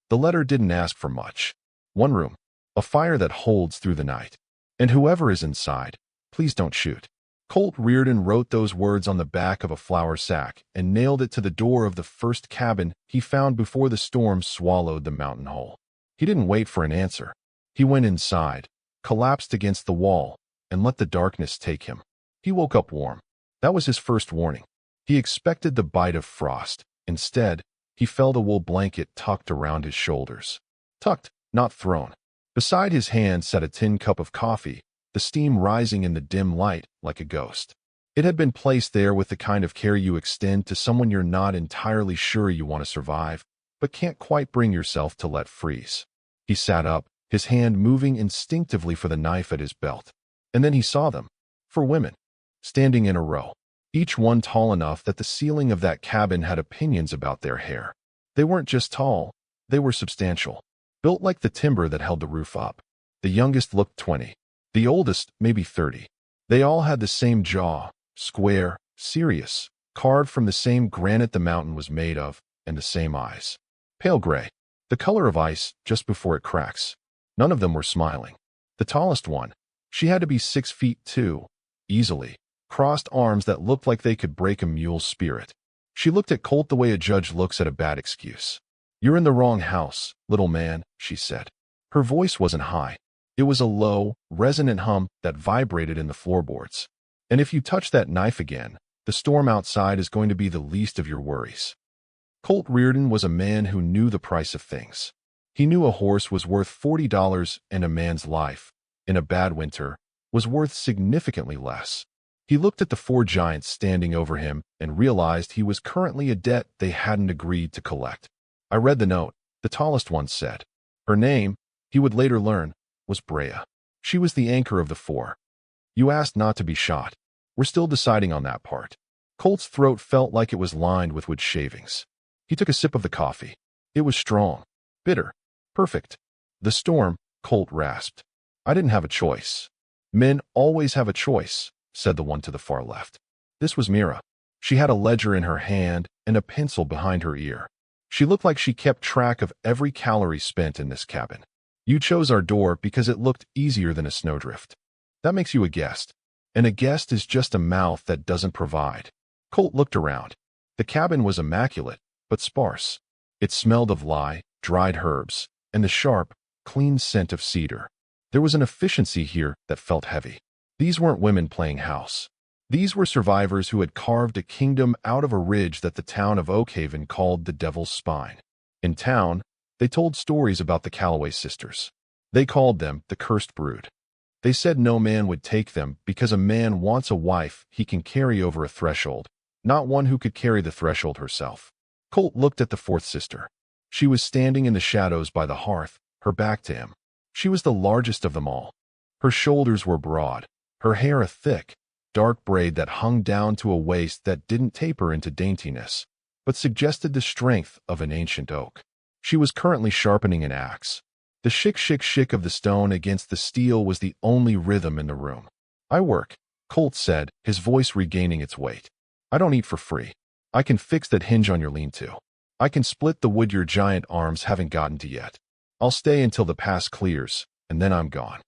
The letter didn't ask for much. One room, a fire that holds through the night. And whoever is inside, please don't shoot. Colt Reardon wrote those words on the back of a flour sack and nailed it to the door of the first cabin he found before the storm swallowed the mountain hole. He didn't wait for an answer. He went inside, collapsed against the wall, and let the darkness take him. He woke up warm. That was his first warning. He expected the bite of frost. Instead, he felt a wool blanket tucked around his shoulders. Tucked, not thrown. Beside his hand sat a tin cup of coffee, the steam rising in the dim light like a ghost. It had been placed there with the kind of care you extend to someone you're not entirely sure you want to survive, but can't quite bring yourself to let freeze. He sat up, his hand moving instinctively for the knife at his belt. And then he saw them. 4 women, standing in a row, each one tall enough that the ceiling of that cabin had opinions about their hair. They weren't just tall, they were substantial, built like the timber that held the roof up. The youngest looked 20. The oldest, maybe 30. They all had the same jaw, square, serious, carved from the same granite the mountain was made of, and the same eyes. Pale gray, the color of ice just before it cracks. None of them were smiling. The tallest one, she had to be 6 feet 2, easily, crossed arms that looked like they could break a mule's spirit. She looked at Colt the way a judge looks at a bad excuse. "You're in the wrong house, little man," she said. Her voice wasn't high. It was a low, resonant hum that vibrated in the floorboards. "And if you touch that knife again, the storm outside is going to be the least of your worries." Colt Reardon was a man who knew the price of things. He knew a horse was worth $40 and a man's life, in a bad winter, was worth significantly less. He looked at the 4 giants standing over him and realized he was currently a debt they hadn't agreed to collect. "I read the note," the tallest one said. Her name, he would later learn, was Brea. She was the anchor of the 4. "You asked not to be shot. We're still deciding on that part." Colt's throat felt like it was lined with wood shavings. He took a sip of the coffee. It was strong, bitter, perfect. "The storm," Colt rasped. "I didn't have a choice." "Men always have a choice," said the one to the far left. This was Mira. She had a ledger in her hand and a pencil behind her ear. She looked like she kept track of every calorie spent in this cabin. "You chose our door because it looked easier than a snowdrift. That makes you a guest. And a guest is just a mouth that doesn't provide." Colt looked around. The cabin was immaculate, but sparse. It smelled of lye, dried herbs, and the sharp, clean scent of cedar. There was an efficiency here that felt heavy. These weren't women playing house. These were survivors who had carved a kingdom out of a ridge that the town of Oakhaven called the Devil's Spine. In town, they told stories about the Calloway sisters. They called them the cursed brood. They said no man would take them because a man wants a wife he can carry over a threshold, not one who could carry the threshold herself. Colt looked at the 4th sister. She was standing in the shadows by the hearth, her back to him. She was the largest of them all. Her shoulders were broad, her hair a thick, dark braid that hung down to a waist that didn't taper into daintiness, but suggested the strength of an ancient oak. She was currently sharpening an axe. The shick of the stone against the steel was the only rhythm in the room. "I work," Colt said, his voice regaining its weight. "I don't eat for free. I can fix that hinge on your lean-to. I can split the wood your giant arms haven't gotten to yet. I'll stay until the pass clears, and then I'm gone."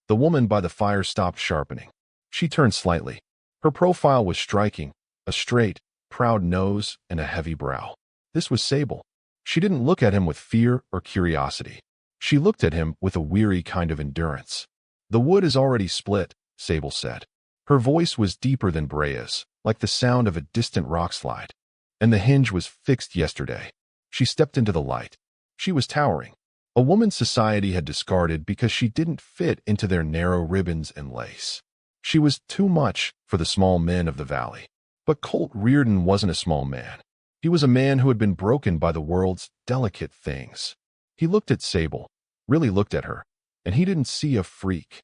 The woman by the fire stopped sharpening. She turned slightly. Her profile was striking, a straight, proud nose and a heavy brow. This was Sable. She didn't look at him with fear or curiosity. She looked at him with a weary kind of endurance. "The wood is already split," Sable said. Her voice was deeper than Brea's, like the sound of a distant rock slide. "And the hinge was fixed yesterday." She stepped into the light. She was towering. A woman society had discarded because she didn't fit into their narrow ribbons and lace. She was too much for the small men of the valley. But Colt Reardon wasn't a small man. He was a man who had been broken by the world's delicate things. He looked at Sable, really looked at her, and he didn't see a freak.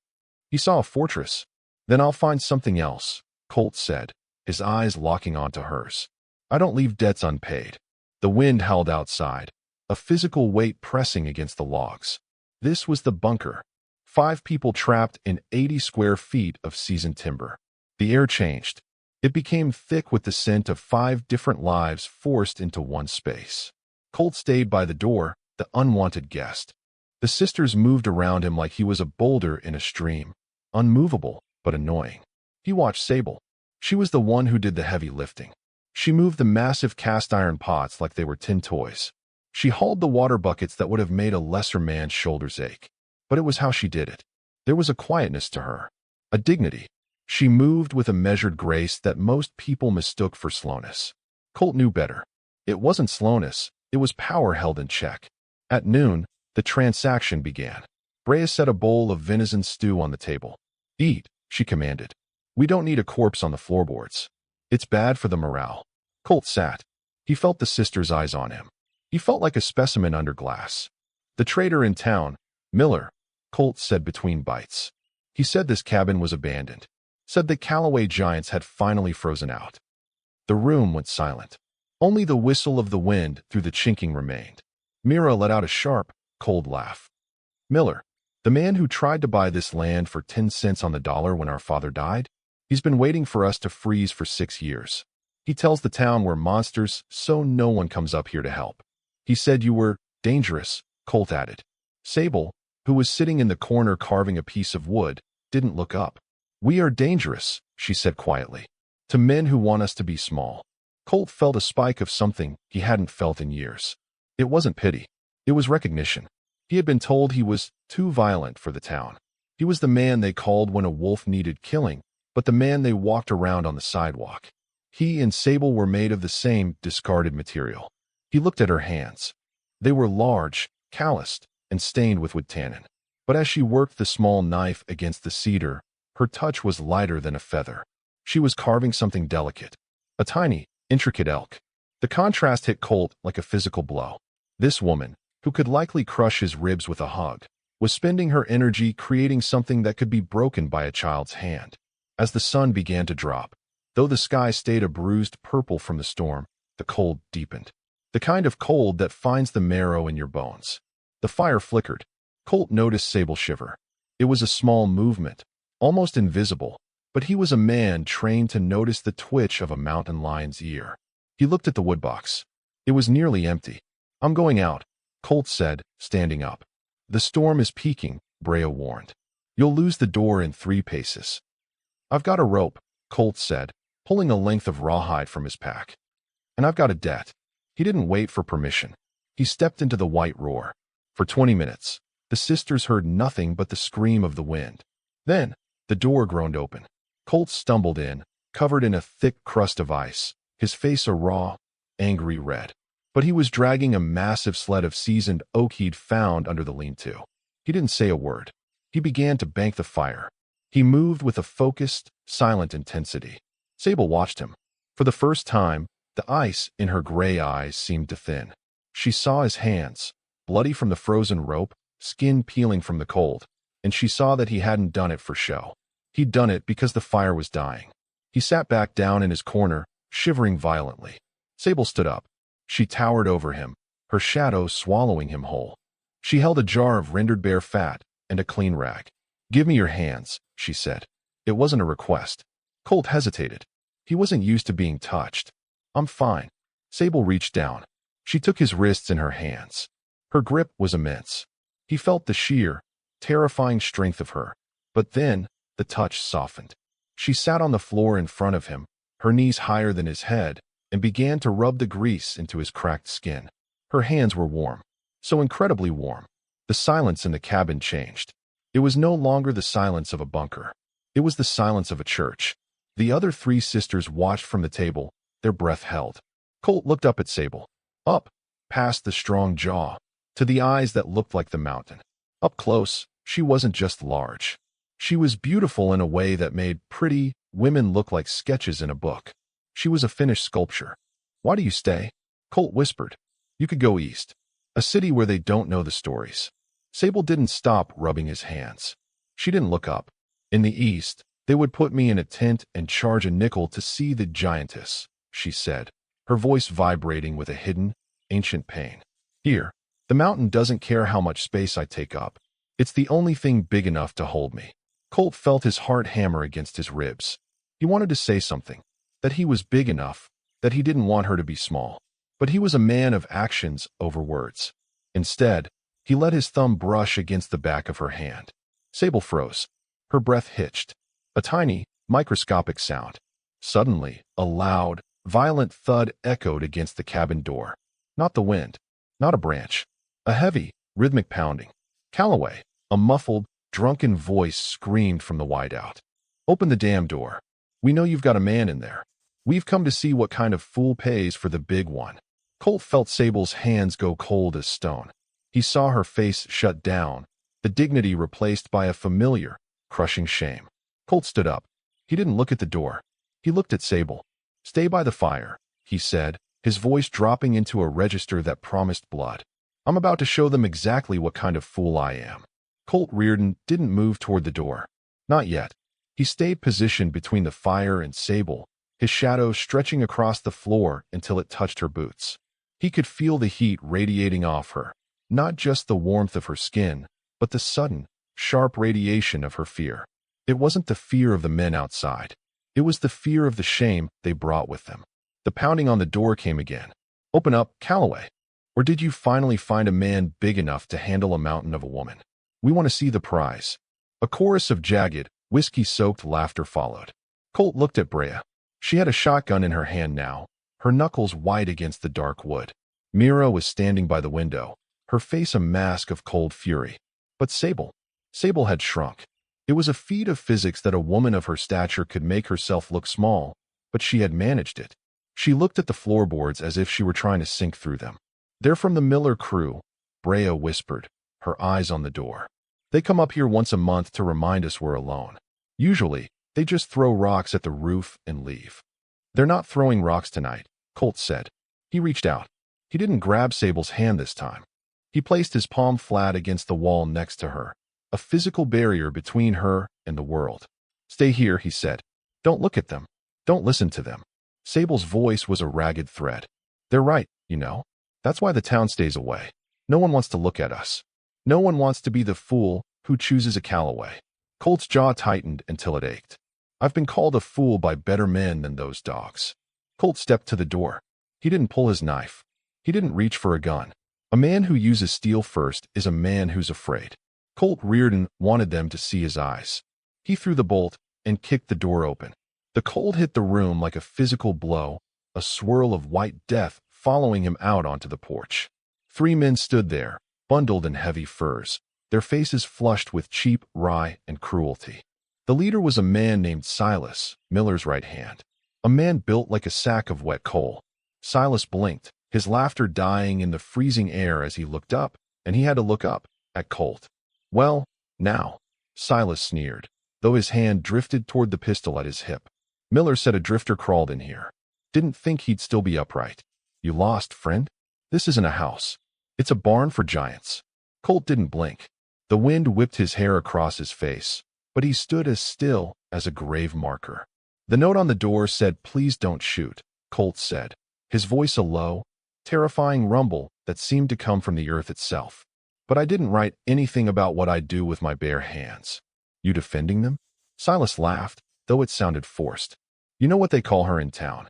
He saw a fortress. "Then I'll find something else," Colt said, his eyes locking onto hers. "I don't leave debts unpaid." The wind howled outside, a physical weight pressing against the logs. This was the bunker. 5 people trapped in 80 square feet of seasoned timber. The air changed. It became thick with the scent of 5 different lives forced into one space. Colt stayed by the door, the unwanted guest. The sisters moved around him like he was a boulder in a stream, unmovable but annoying. He watched Sable. She was the one who did the heavy lifting. She moved the massive cast-iron pots like they were tin toys. She hauled the water buckets that would have made a lesser man's shoulders ache. But it was how she did it. There was a quietness to her, a dignity. She moved with a measured grace that most people mistook for slowness. Colt knew better. It wasn't slowness, it was power held in check. At noon, the transaction began. Brea set a bowl of venison stew on the table. "Eat," she commanded. "We don't need a corpse on the floorboards. It's bad for the morale." Colt sat. He felt the sisters' eyes on him. He felt like a specimen under glass. "The trader in town, Miller," Colt said between bites. He said this cabin was abandoned. Said the Calloway giants had finally frozen out. The room went silent. Only the whistle of the wind through the chinking remained. Mira let out a sharp, cold laugh. "Miller, the man who tried to buy this land for 10 cents on the dollar when our father died? He's been waiting for us to freeze for 6 years. He tells the town we're monsters, so no one comes up here to help. He said you were dangerous," Colt added. Sable, who was sitting in the corner carving a piece of wood, didn't look up. "We are dangerous," she said quietly, "to men who want us to be small." Colt felt a spike of something he hadn't felt in years. It wasn't pity. It was recognition. He had been told he was too violent for the town. He was the man they called when a wolf needed killing, but the man they walked around on the sidewalk. He and Sable were made of the same discarded material. He looked at her hands. They were large, calloused, and stained with wood tannin. But as she worked the small knife against the cedar, her touch was lighter than a feather. She was carving something delicate. A tiny, intricate elk. The contrast hit Colt like a physical blow. This woman, who could likely crush his ribs with a hug, was spending her energy creating something that could be broken by a child's hand. As the sun began to drop, though the sky stayed a bruised purple from the storm, the cold deepened. The kind of cold that finds the marrow in your bones. The fire flickered. Colt noticed Sable shiver. It was a small movement, almost invisible, but he was a man trained to notice the twitch of a mountain lion's ear. He looked at the woodbox. It was nearly empty. "I'm going out," Colt said, standing up. "The storm is peaking," Brea warned. "You'll lose the door in 3 paces." "I've got a rope," Colt said, pulling a length of rawhide from his pack. "And I've got a debt." He didn't wait for permission. He stepped into the white roar. For 20 minutes, the sisters heard nothing but the scream of the wind. Then, the door groaned open. Colt stumbled in, covered in a thick crust of ice, his face a raw, angry red. But he was dragging a massive sled of seasoned oak he'd found under the lean-to. He didn't say a word. He began to bank the fire. He moved with a focused, silent intensity. Sable watched him. For the first time, the ice in her gray eyes seemed to thin. She saw his hands, bloody from the frozen rope, skin peeling from the cold, and she saw that he hadn't done it for show. He'd done it because the fire was dying. He sat back down in his corner, shivering violently. Sable stood up. She towered over him, her shadow swallowing him whole. She held a jar of rendered bear fat and a clean rag. "Give me your hands," she said. It wasn't a request. Colt hesitated. He wasn't used to being touched. "I'm fine." Sable reached down. She took his wrists in her hands. Her grip was immense. He felt the sheer, terrifying strength of her. But then, the touch softened. She sat on the floor in front of him, her knees higher than his head, and began to rub the grease into his cracked skin. Her hands were warm. So incredibly warm. The silence in the cabin changed. It was no longer the silence of a bunker. It was the silence of a church. The other 3 sisters watched from the table, their breath held. Colt looked up at Sable. Up, past the strong jaw, to the eyes that looked like the mountain. Up close, she wasn't just large. She was beautiful in a way that made pretty women look like sketches in a book. She was a finished sculpture. "Why do you stay?" Colt whispered. "You could go east. A city where they don't know the stories." Sable didn't stop rubbing his hands. She didn't look up. "In the east, they would put me in a tent and charge a nickel to see the giantess," she said, her voice vibrating with a hidden, ancient pain. "Here, the mountain doesn't care how much space I take up. It's the only thing big enough to hold me." Colt felt his heart hammer against his ribs. He wanted to say something, that he was big enough, that he didn't want her to be small. But he was a man of actions over words. Instead, he let his thumb brush against the back of her hand. Sable froze. Her breath hitched. A tiny, microscopic sound. Suddenly, a loud, violent thud echoed against the cabin door. Not the wind. Not a branch. A heavy, rhythmic pounding. Calloway, a muffled, drunken voice screamed from the wideout. Open the damn door. We know you've got a man in there. We've come to see what kind of fool pays for the big one. Colt felt Sable's hands go cold as stone. He saw her face shut down, the dignity replaced by a familiar, crushing shame. Colt stood up. He didn't look at the door. He looked at Sable. Stay by the fire, he said, his voice dropping into a register that promised blood. I'm about to show them exactly what kind of fool I am. Colt Reardon didn't move toward the door. Not yet. He stayed positioned between the fire and Sable, his shadow stretching across the floor until it touched her boots. He could feel the heat radiating off her, not just the warmth of her skin, but the sudden, sharp radiation of her fear. It wasn't the fear of the men outside. It was the fear of the shame they brought with them. The pounding on the door came again. Open up, Calloway. Or did you finally find a man big enough to handle a mountain of a woman? We want to see the prize. A chorus of jagged, whiskey-soaked laughter followed. Colt looked at Brea. She had a shotgun in her hand now, her knuckles white against the dark wood. Mira was standing by the window, her face a mask of cold fury. But Sable had shrunk. It was a feat of physics that a woman of her stature could make herself look small, but she had managed it. She looked at the floorboards as if she were trying to sink through them. They're from the Miller crew, Brea whispered, her eyes on the door. They come up here once a month to remind us we're alone. Usually, they just throw rocks at the roof and leave. They're not throwing rocks tonight, Colt said. He reached out. He didn't grab Sable's hand this time. He placed his palm flat against the wall next to her, a physical barrier between her and the world. Stay here, he said. Don't look at them. Don't listen to them. Sable's voice was a ragged thread. They're right, you know. That's why the town stays away. No one wants to look at us. No one wants to be the fool who chooses a Calloway. Colt's jaw tightened until it ached. I've been called a fool by better men than those dogs. Colt stepped to the door. He didn't pull his knife. He didn't reach for a gun. A man who uses steel first is a man who's afraid. Colt Reardon wanted them to see his eyes. He threw the bolt and kicked the door open. The cold hit the room like a physical blow, a swirl of white death following him out onto the porch. 3 men stood there, bundled in heavy furs, their faces flushed with cheap rye and cruelty. The leader was a man named Silas, Miller's right hand. A man built like a sack of wet coal. Silas blinked, his laughter dying in the freezing air as he looked up, and he had to look up, at Colt. Well, now, Silas sneered, though his hand drifted toward the pistol at his hip. Miller said a drifter crawled in here. Didn't think he'd still be upright. You lost, friend? This isn't a house. It's a barn for giants. Colt didn't blink. The wind whipped his hair across his face, but he stood as still as a grave marker. The note on the door said, "Please don't shoot," Colt said, his voice a low, terrifying rumble that seemed to come from the earth itself. But I didn't write anything about what I'd do with my bare hands. You defending them? Silas laughed, though it sounded forced. You know what they call her in town?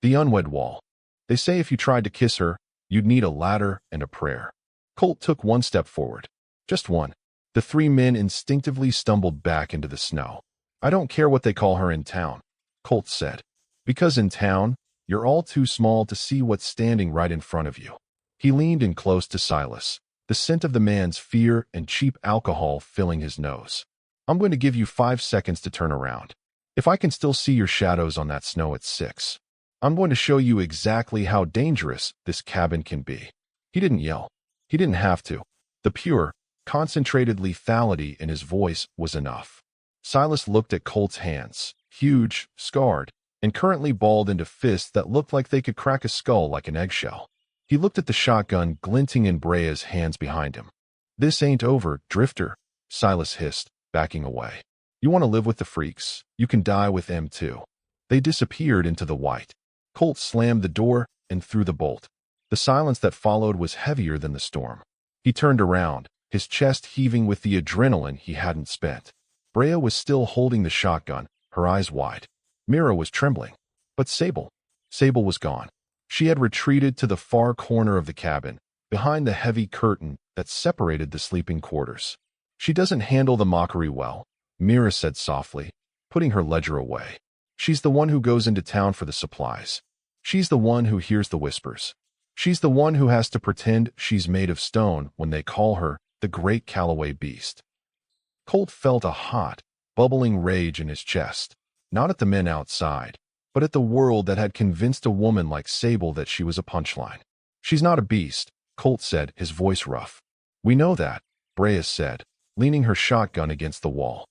The unwed wall. They say if you tried to kiss her, you'd need a ladder and a prayer. Colt took one step forward. Just one. The 3 men instinctively stumbled back into the snow. I don't care what they call her in town, Colt said. Because in town, you're all too small to see what's standing right in front of you. He leaned in close to Silas, the scent of the man's fear and cheap alcohol filling his nose. I'm going to give you 5 seconds to turn around. If I can still see your shadows on that snow at 6, I'm going to show you exactly how dangerous this cabin can be. He didn't yell. He didn't have to. The pure, concentrated lethality in his voice was enough. Silas looked at Colt's hands, huge, scarred, and currently balled into fists that looked like they could crack a skull like an eggshell. He looked at the shotgun glinting in Brea's hands behind him. This ain't over, Drifter, Silas hissed, backing away. You want to live with the freaks? You can die with them too. They disappeared into the white. Colt slammed the door and threw the bolt. The silence that followed was heavier than the storm. He turned around, his chest heaving with the adrenaline he hadn't spent. Brea was still holding the shotgun, her eyes wide. Mira was trembling. But Sable was gone. She had retreated to the far corner of the cabin, behind the heavy curtain that separated the sleeping quarters. She doesn't handle the mockery well, Mira said softly, putting her ledger away. She's the one who goes into town for the supplies. She's the one who hears the whispers. She's the one who has to pretend she's made of stone when they call her the great Calloway beast. Colt felt a hot, bubbling rage in his chest, not at the men outside, but at the world that had convinced a woman like Sable that she was a punchline. She's not a beast, Colt said, his voice rough. We know that, Brea said, leaning her shotgun against the wall.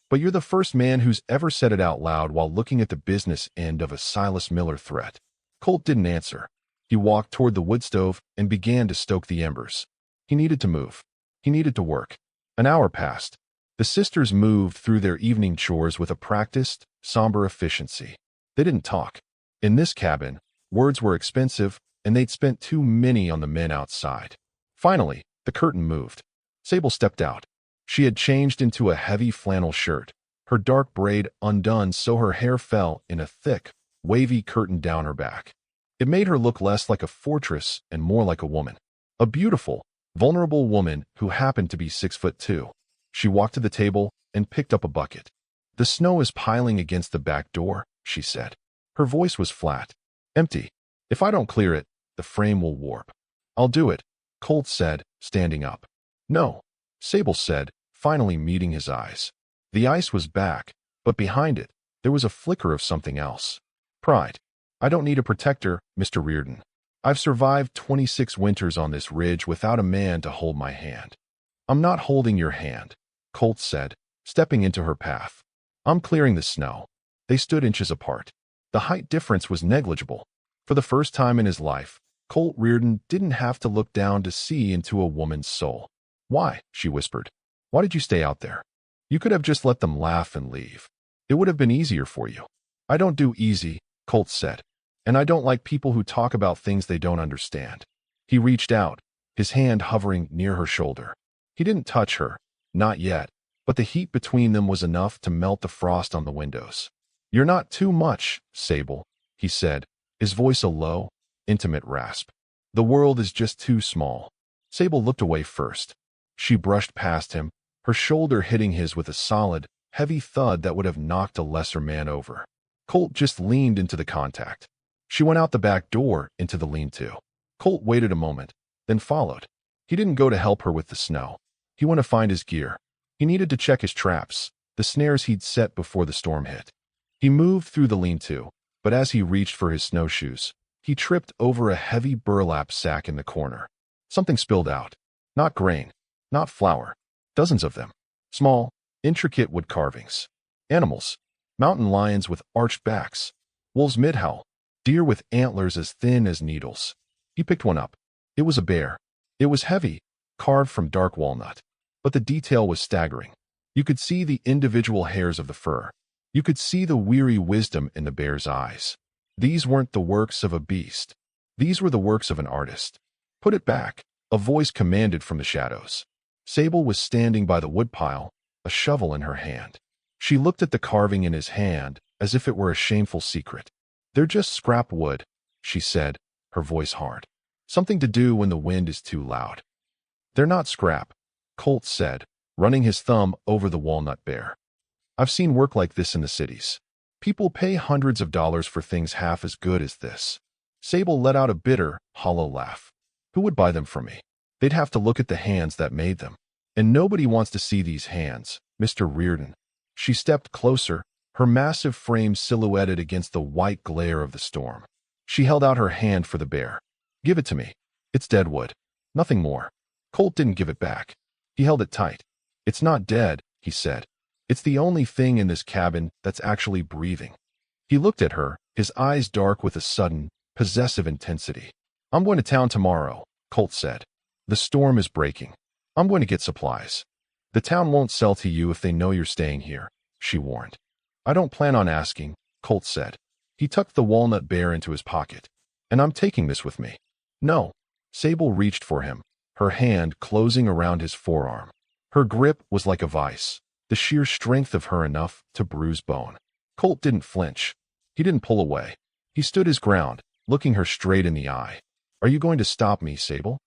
But you're the first man who's ever said it out loud while looking at the business end of a Silas Miller threat. Colt didn't answer. He walked toward the wood stove and began to stoke the embers. He needed to move. He needed to work. An hour passed. The sisters moved through their evening chores with a practiced, somber efficiency. They didn't talk. In this cabin, words were expensive, and they'd spent too many on the men outside. Finally, the curtain moved. Sable stepped out. She had changed into a heavy flannel shirt, her dark braid undone so her hair fell in a thick, wavy curtain down her back. It made her look less like a fortress and more like a woman. A beautiful, vulnerable woman who happened to be 6'2". She walked to the table and picked up a bucket. The snow is piling against the back door, she said. Her voice was flat. Empty. If I don't clear it, the frame will warp. I'll do it, Colt said, standing up. No, Sable said, finally meeting his eyes. The ice was back, but behind it, there was a flicker of something else. Pride. I don't need a protector, Mr. Reardon. I've survived 26 winters on this ridge without a man to hold my hand. I'm not holding your hand, Colt said, stepping into her path. I'm clearing the snow. They stood inches apart. The height difference was negligible. For the first time in his life, Colt Reardon didn't have to look down to see into a woman's soul. Why? She whispered. Why did you stay out there? You could have just let them laugh and leave. It would have been easier for you. I don't do easy, Colt said. And I don't like people who talk about things they don't understand. He reached out, his hand hovering near her shoulder. He didn't touch her, not yet, but the heat between them was enough to melt the frost on the windows. You're not too much, Sable, he said, his voice a low, intimate rasp. The world is just too small. Sable looked away first. She brushed past him, her shoulder hitting his with a solid, heavy thud that would have knocked a lesser man over. Colt just leaned into the contact. She went out the back door into the lean-to. Colt waited a moment, then followed. He didn't go to help her with the snow. He went to find his gear. He needed to check his traps, the snares he'd set before the storm hit. He moved through the lean-to, but as he reached for his snowshoes, he tripped over a heavy burlap sack in the corner. Something spilled out. Not grain, not flour. Dozens of them. Small, intricate wood carvings. Animals. Mountain lions with arched backs. Wolves mid-howl. Deer with antlers as thin as needles. He picked one up. It was a bear. It was heavy, carved from dark walnut. But the detail was staggering. You could see the individual hairs of the fur. You could see the weary wisdom in the bear's eyes. These weren't the works of a beast. These were the works of an artist. Put it back, a voice commanded from the shadows. Sable was standing by the woodpile, a shovel in her hand. She looked at the carving in his hand as if it were a shameful secret. They're just scrap wood, she said, her voice hard. Something to do when the wind is too loud. They're not scrap, Colt said, running his thumb over the walnut bear. I've seen work like this in the cities. People pay hundreds of dollars for things half as good as this. Sable let out a bitter, hollow laugh. Who would buy them from me? They'd have to look at the hands that made them. And nobody wants to see these hands, Mr. Reardon. She stepped closer, her massive frame silhouetted against the white glare of the storm. She held out her hand for the bear. Give it to me. It's dead wood. Nothing more. Colt didn't give it back. He held it tight. It's not dead, he said. It's the only thing in this cabin that's actually breathing. He looked at her, his eyes dark with a sudden, possessive intensity. I'm going to town tomorrow, Colt said. The storm is breaking. I'm going to get supplies. The town won't sell to you if they know you're staying here, she warned. I don't plan on asking, Colt said. He tucked the walnut bear into his pocket. And I'm taking this with me. No. Sable reached for him, her hand closing around his forearm. Her grip was like a vice, the sheer strength of her enough to bruise bone. Colt didn't flinch. He didn't pull away. He stood his ground, looking her straight in the eye. Are you going to stop me, Sable?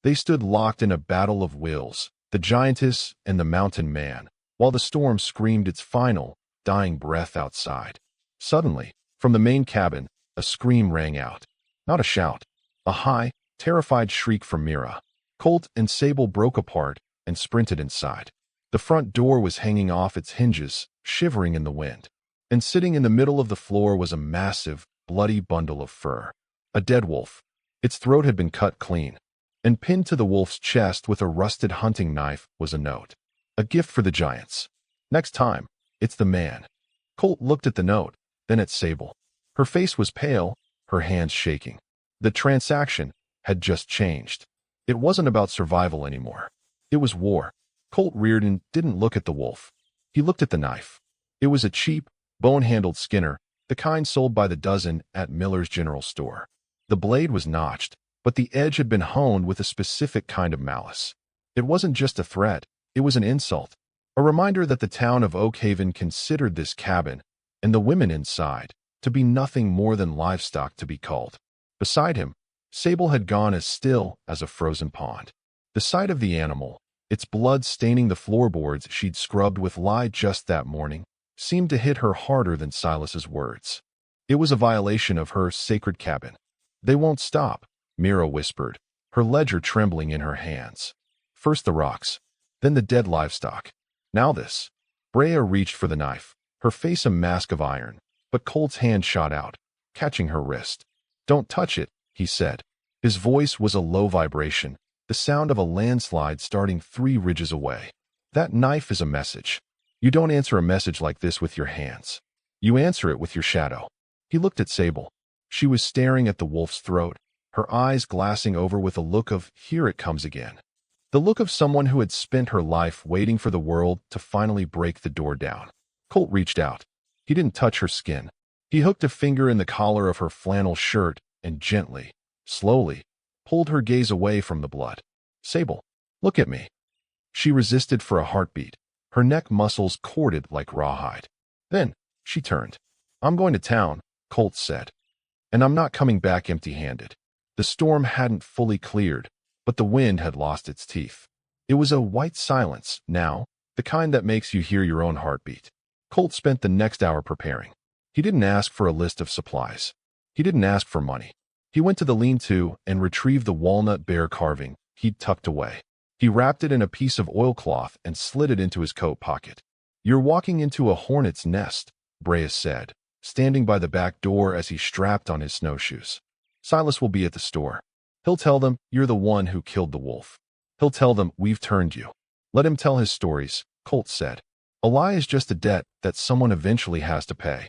They stood locked in a battle of wills, the giantess and the mountain man, while the storm screamed its final, dying breath outside. Suddenly, from the main cabin, a scream rang out. Not a shout. A high, terrified shriek from Mira. Colt and Sable broke apart and sprinted inside. The front door was hanging off its hinges, shivering in the wind. And sitting in the middle of the floor was a massive, bloody bundle of fur. A dead wolf. Its throat had been cut clean. And pinned to the wolf's chest with a rusted hunting knife was a note. A gift for the giants. Next time, it's the man. Colt looked at the note, then at Sable. Her face was pale, her hands shaking. The transaction had just changed. It wasn't about survival anymore. It was war. Colt Reardon didn't look at the wolf. He looked at the knife. It was a cheap, bone-handled skinner, the kind sold by the dozen at Miller's General Store. The blade was notched, but the edge had been honed with a specific kind of malice. It wasn't just a threat, it was an insult. A reminder that the town of Oakhaven considered this cabin, and the women inside, to be nothing more than livestock to be culled. Beside him, Sable had gone as still as a frozen pond. The sight of the animal, its blood staining the floorboards she'd scrubbed with lye just that morning, seemed to hit her harder than Silas's words. It was a violation of her sacred cabin. They won't stop, Mira whispered, her ledger trembling in her hands. First the rocks, then the dead livestock. Now this. Brea reached for the knife, her face a mask of iron, but Colt's hand shot out, catching her wrist. Don't touch it, he said. His voice was a low vibration, the sound of a landslide starting 3 ridges away. That knife is a message. You don't answer a message like this with your hands. You answer it with your shadow. He looked at Sable. She was staring at the wolf's throat, her eyes glassing over with a look of, here it comes again. The look of someone who had spent her life waiting for the world to finally break the door down. Colt reached out. He didn't touch her skin. He hooked a finger in the collar of her flannel shirt and gently, slowly, pulled her gaze away from the blood. Sable, look at me. She resisted for a heartbeat, her neck muscles corded like rawhide. Then, she turned. I'm going to town, Colt said. And I'm not coming back empty-handed. The storm hadn't fully cleared, but the wind had lost its teeth. It was a white silence, now, the kind that makes you hear your own heartbeat. Colt spent the next hour preparing. He didn't ask for a list of supplies. He didn't ask for money. He went to the lean-to and retrieved the walnut bear carving he'd tucked away. He wrapped it in a piece of oilcloth and slid it into his coat pocket. You're walking into a hornet's nest, Brea said, standing by the back door as he strapped on his snowshoes. Silas will be at the store. He'll tell them you're the one who killed the wolf. He'll tell them we've turned you. Let him tell his stories, Colt said. A lie is just a debt that someone eventually has to pay.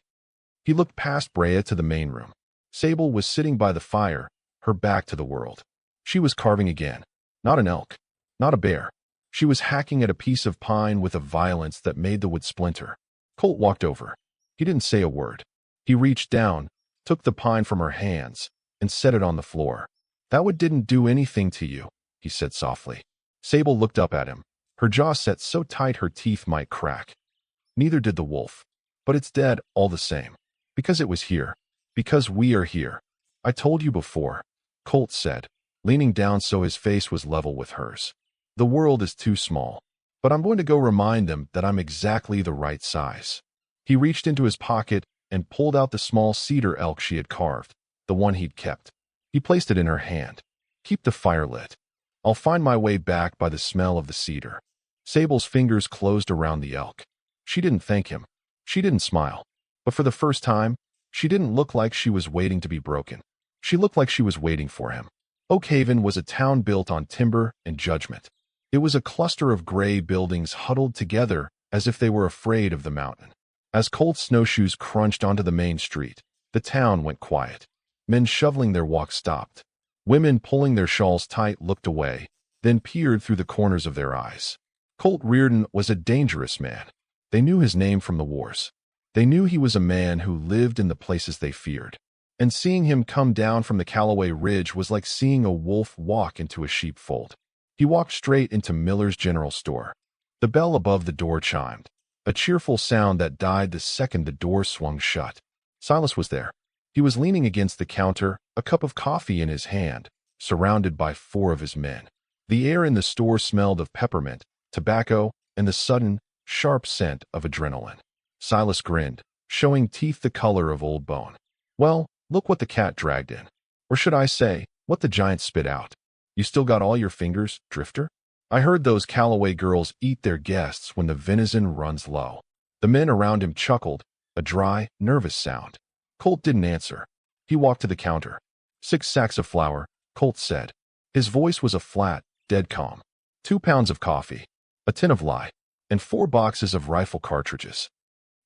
He looked past Brea to the main room. Sable was sitting by the fire, her back to the world. She was carving again. Not an elk. Not a bear. She was hacking at a piece of pine with a violence that made the wood splinter. Colt walked over. He didn't say a word. He reached down, took the pine from her hands, and set it on the floor. That wood didn't do anything to you, he said softly. Sable looked up at him, her jaw set so tight her teeth might crack. Neither did the wolf. But it's dead all the same. Because it was here. Because we are here. I told you before, Colt said, leaning down so his face was level with hers. The world is too small. But I'm going to go remind them that I'm exactly the right size. He reached into his pocket and pulled out the small cedar elk she had carved, the one he'd kept. He placed it in her hand. Keep the fire lit. I'll find my way back by the smell of the cedar. Sable's fingers closed around the elk. She didn't thank him. She didn't smile. But for the first time, she didn't look like she was waiting to be broken. She looked like she was waiting for him. Oakhaven was a town built on timber and judgment. It was a cluster of gray buildings huddled together as if they were afraid of the mountain. As Colt's snowshoes crunched onto the main street, the town went quiet. Men shoveling their walk stopped. Women pulling their shawls tight looked away, then peered through the corners of their eyes. Colt Reardon was a dangerous man. They knew his name from the wars. They knew he was a man who lived in the places they feared. And seeing him come down from the Calloway Ridge was like seeing a wolf walk into a sheepfold. He walked straight into Miller's General Store. The bell above the door chimed, a cheerful sound that died the second the door swung shut. Silas was there. He was leaning against the counter, a cup of coffee in his hand, surrounded by 4 of his men. The air in the store smelled of peppermint, tobacco, and the sudden, sharp scent of adrenaline. Silas grinned, showing teeth the color of old bone. Well, look what the cat dragged in. Or should I say, what the giant spit out. You still got all your fingers, Drifter? I heard those Calloway girls eat their guests when the venison runs low. The men around him chuckled, a dry, nervous sound. Colt didn't answer. He walked to the counter. 6 sacks of flour, Colt said. His voice was a flat, dead calm. 2 pounds of coffee, a tin of lye, and 4 boxes of rifle cartridges.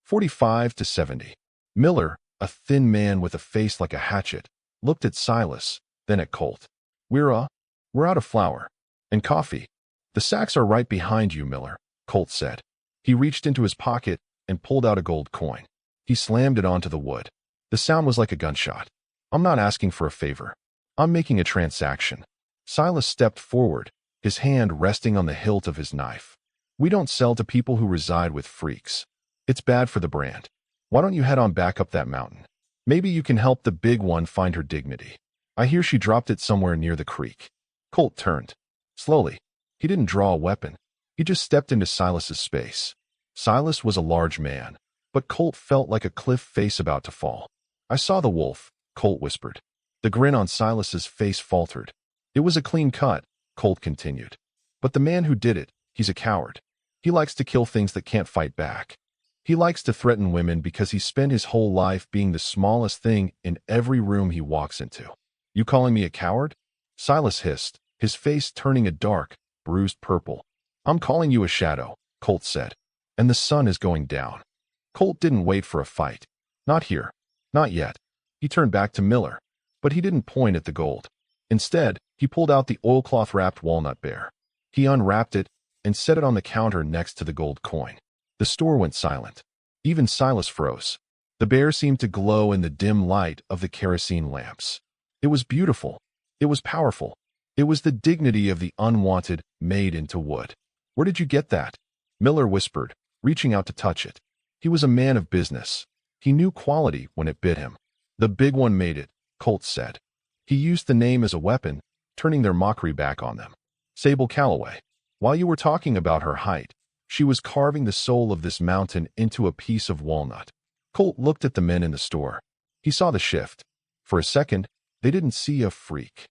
45 to 70. Miller, a thin man with a face like a hatchet, looked at Silas, then at Colt. We're out of flour. And coffee. The sacks are right behind you, Miller, Colt said. He reached into his pocket and pulled out a gold coin. He slammed it onto the wood. The sound was like a gunshot. I'm not asking for a favor. I'm making a transaction. Silas stepped forward, his hand resting on the hilt of his knife. We don't sell to people who reside with freaks. It's bad for the brand. Why don't you head on back up that mountain? Maybe you can help the big one find her dignity. I hear she dropped it somewhere near the creek. Colt turned. Slowly. He didn't draw a weapon. He just stepped into Silas's space. Silas was a large man, but Colt felt like a cliff face about to fall. I saw the wolf, Colt whispered. The grin on Silas's face faltered. It was a clean cut, Colt continued. But the man who did it, he's a coward. He likes to kill things that can't fight back. He likes to threaten women because he spent his whole life being the smallest thing in every room he walks into. You calling me a coward? Silas hissed, his face turning a dark, bruised purple. I'm calling you a shadow, Colt said. And the sun is going down. Colt didn't wait for a fight. Not here. Not yet. He turned back to Miller. But he didn't point at the gold. Instead, he pulled out the oilcloth-wrapped walnut bear. He unwrapped it and set it on the counter next to the gold coin. The store went silent. Even Silas froze. The bear seemed to glow in the dim light of the kerosene lamps. It was beautiful. It was powerful. It was the dignity of the unwanted made into wood. Where did you get that? Miller whispered, reaching out to touch it. He was a man of business. He knew quality when it bit him. The big one made it, Colt said. He used the name as a weapon, turning their mockery back on them. Sable Calloway. While you were talking about her height, she was carving the soul of this mountain into a piece of walnut. Colt looked at the men in the store. He saw the shift. For a second, they didn't see a freak.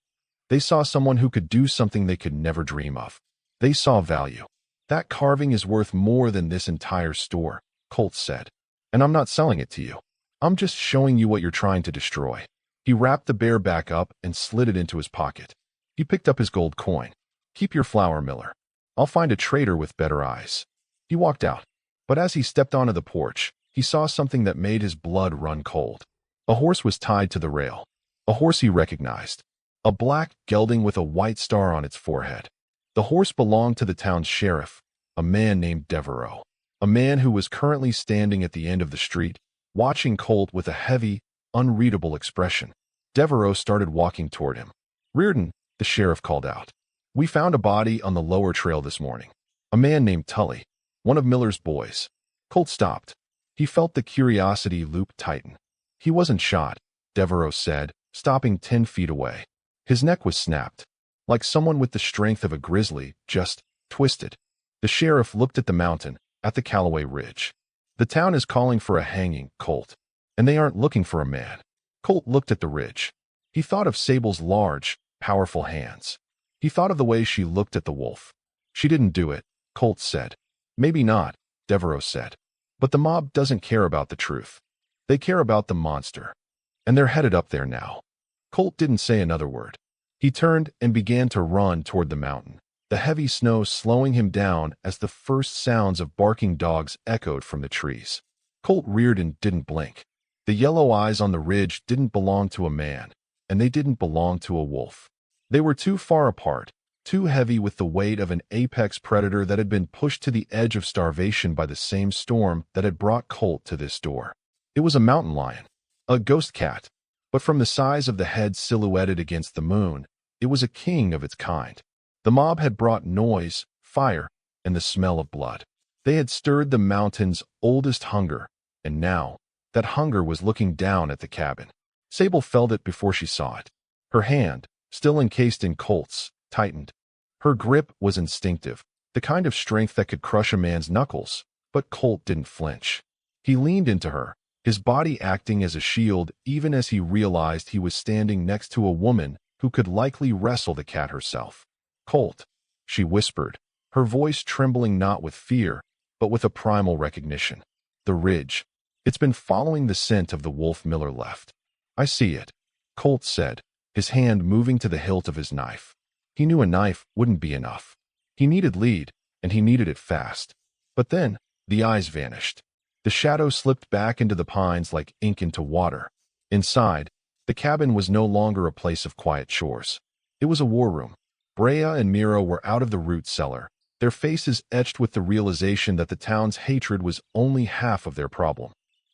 They saw someone who could do something they could never dream of. They saw value. That carving is worth more than this entire store, Colt said. And I'm not selling it to you. I'm just showing you what you're trying to destroy. He wrapped the bear back up and slid it into his pocket. He picked up his gold coin. Keep your flour, Miller. I'll find a trader with better eyes. He walked out. But as he stepped onto the porch, he saw something that made his blood run cold. A horse was tied to the rail. A horse he recognized. A black gelding with a white star on its forehead. The horse belonged to the town's sheriff, a man named Devereaux. A man who was currently standing at the end of the street, watching Colt with a heavy, unreadable expression. Devereaux started walking toward him. Reardon, the sheriff called out. We found a body on the lower trail this morning. A man named Tully, one of Miller's boys. Colt stopped. He felt the curiosity loop tighten. He wasn't shot, Devereaux said, stopping 10 feet away. His neck was snapped, like someone with the strength of a grizzly, just twisted. The sheriff looked at the mountain, at the Calloway Ridge. The town is calling for a hanging, Colt, and they aren't looking for a man. Colt looked at the ridge. He thought of Sable's large, powerful hands. He thought of the way she looked at the wolf. She didn't do it, Colt said. Maybe not, Devereaux said. But the mob doesn't care about the truth. They care about the monster. And they're headed up there now. Colt didn't say another word. He turned and began to run toward the mountain, the heavy snow slowing him down as the first sounds of barking dogs echoed from the trees. Colt Reardon didn't blink. The yellow eyes on the ridge didn't belong to a man, and they didn't belong to a wolf. They were too far apart, too heavy with the weight of an apex predator that had been pushed to the edge of starvation by the same storm that had brought Colt to this door. It was a mountain lion, a ghost cat, but from the size of the head silhouetted against the moon, it was a king of its kind. The mob had brought noise, fire, and the smell of blood. They had stirred the mountain's oldest hunger, and now, that hunger was looking down at the cabin. Sable felt it before she saw it. Her hand, still encased in Colt's, tightened. Her grip was instinctive, the kind of strength that could crush a man's knuckles, but Colt didn't flinch. He leaned into her, his body acting as a shield even as he realized he was standing next to a woman who could likely wrestle the cat herself. "Colt," she whispered, her voice trembling not with fear, but with a primal recognition. "The ridge. It's been following the scent of the wolf Miller left." "I see it," Colt said, his hand moving to the hilt of his knife. He knew a knife wouldn't be enough. He needed lead, and he needed it fast. But then, the eyes vanished. The shadow slipped back into the pines like ink into water. Inside, the cabin was no longer a place of quiet chores. It was a war room. Brea and Mira were out of the root cellar, their faces etched with the realization that the town's hatred was only half of their problem.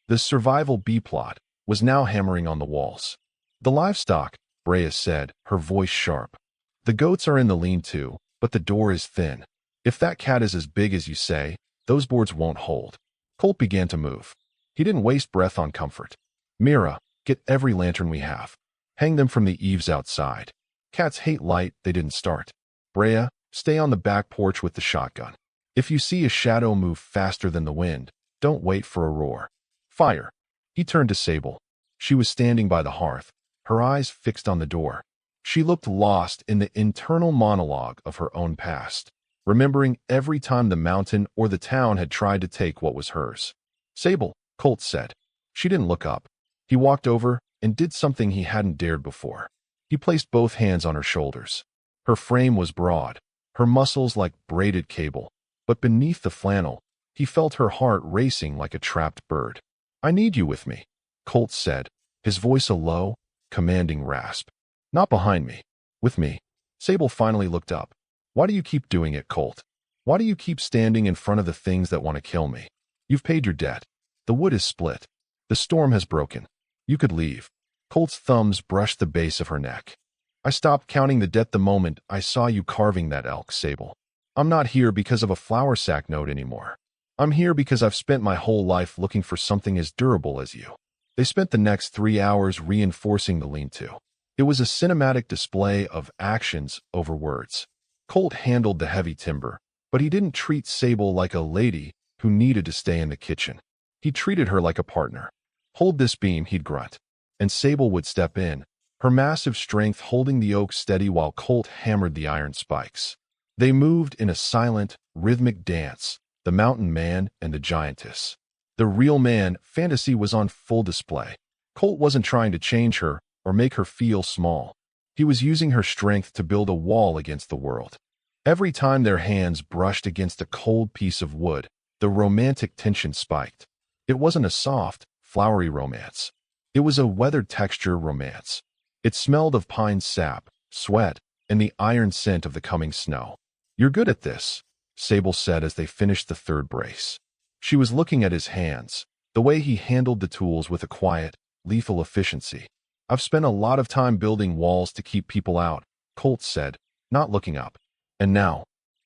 The survival B-plot was now hammering on the walls. "The livestock," Brea said, her voice sharp. "The goats are in the lean-to, but the door is thin. If that cat is as big as you say, those boards won't hold." Colt began to move. He didn't waste breath on comfort. "Mira, get every lantern we have. Hang them from the eaves outside. Cats hate light, they didn't start. Brea, stay on the back porch with the shotgun. If you see a shadow move faster than the wind, don't wait for a roar. Fire." He turned to Sable. She was standing by the hearth, her eyes fixed on the door. She looked lost in the internal monologue of her own past, remembering every time the mountain or the town had tried to take what was hers. "Sable," Colt said. She didn't look up. He walked over and did something he hadn't dared before. He placed both hands on her shoulders. Her frame was broad, her muscles like braided cable, but beneath the flannel, he felt her heart racing like a trapped bird. "I need you with me," Colt said, his voice a low, commanding rasp. "Not behind me. With me." Sable finally looked up. "Why do you keep doing it, Colt? Why do you keep standing in front of the things that want to kill me? You've paid your debt. The wood is split. The storm has broken. You could leave." Colt's thumbs brushed the base of her neck. "I stopped counting the debt the moment I saw you carving that elk, Sable. I'm not here because of a flour sack note anymore. I'm here because I've spent my whole life looking for something as durable as you." They spent the next 3 hours reinforcing the lean-to. It was a cinematic display of actions over words. Colt handled the heavy timber, but he didn't treat Sable like a lady who needed to stay in the kitchen. He treated her like a partner. "Hold this beam," he'd grunt, and Sable would step in, her massive strength holding the oak steady while Colt hammered the iron spikes. They moved in a silent, rhythmic dance, the mountain man and the giantess. The real man fantasy was on full display. Colt wasn't trying to change her or make her feel small. He was using her strength to build a wall against the world. Every time their hands brushed against a cold piece of wood, the romantic tension spiked. It wasn't a soft, flowery romance. It was a weathered texture romance. It smelled of pine sap, sweat, and the iron scent of the coming snow. "You're good at this," Sable said as they finished the third brace. She was looking at his hands, the way he handled the tools with a quiet, lethal efficiency. "I've spent a lot of time building walls to keep people out," Colt said, not looking up. "And now?"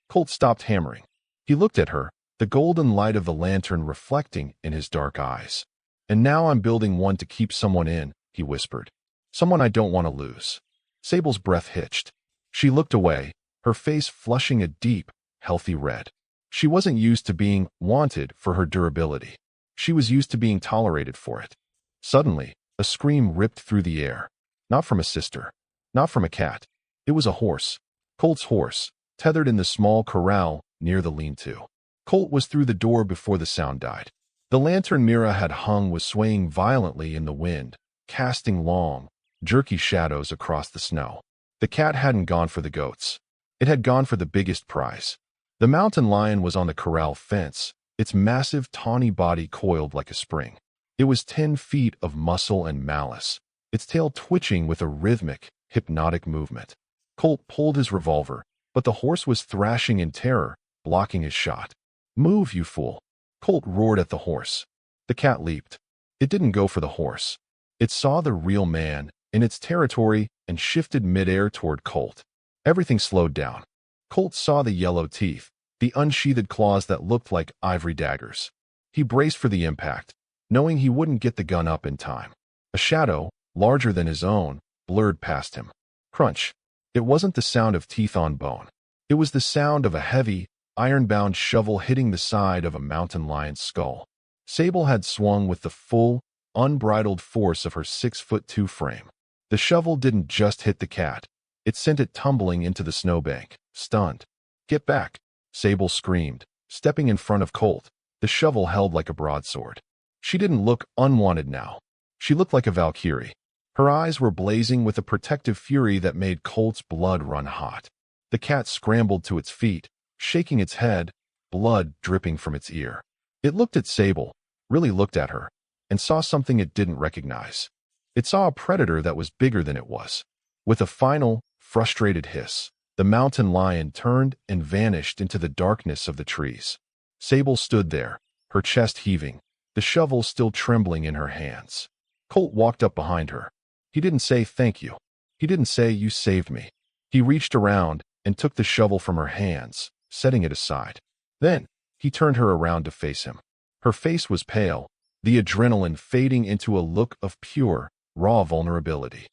Colt stopped hammering. He looked at her, the golden light of the lantern reflecting in his dark eyes. "And now I'm building one to keep someone in," he whispered. "Someone I don't want to lose." Sable's breath hitched. She looked away, her face flushing a deep, healthy red. She wasn't used to being wanted for her durability. She was used to being tolerated for it. Suddenly, a scream ripped through the air. Not from a sister. Not from a cat. It was a horse. Colt's horse, tethered in the small corral near the lean-to. Colt was through the door before the sound died. The lantern Mira had hung was swaying violently in the wind, casting long, jerky shadows across the snow. The cat hadn't gone for the goats. It had gone for the biggest prize. The mountain lion was on the corral fence, its massive tawny body coiled like a spring. It was 10 feet of muscle and malice, its tail twitching with a rhythmic, hypnotic movement. Colt pulled his revolver, but the horse was thrashing in terror, blocking his shot. "Move, you fool!" Colt roared at the horse. The cat leaped. It didn't go for the horse. It saw the real man in its territory and shifted midair toward Colt. Everything slowed down. Colt saw the yellow teeth, the unsheathed claws that looked like ivory daggers. He braced for the impact, knowing he wouldn't get the gun up in time. A shadow, larger than his own, blurred past him. Crunch. It wasn't the sound of teeth on bone. It was the sound of a heavy, iron-bound shovel hitting the side of a mountain lion's skull. Sable had swung with the full, unbridled force of her 6'2" frame. The shovel didn't just hit the cat. It sent it tumbling into the snowbank, stunned. "Get back!" Sable screamed, stepping in front of Colt, the shovel held like a broadsword. She didn't look unwanted now. She looked like a Valkyrie. Her eyes were blazing with a protective fury that made Colt's blood run hot. The cat scrambled to its feet, shaking its head, blood dripping from its ear. It looked at Sable, really looked at her, and saw something it didn't recognize. It saw a predator that was bigger than it was. With a final, frustrated hiss, the mountain lion turned and vanished into the darkness of the trees. Sable stood there, her chest heaving, the shovel still trembling in her hands. Colt walked up behind her. He didn't say thank you. He didn't say you saved me. He reached around and took the shovel from her hands, setting it aside. Then, he turned her around to face him. Her face was pale, the adrenaline fading into a look of pure, raw vulnerability.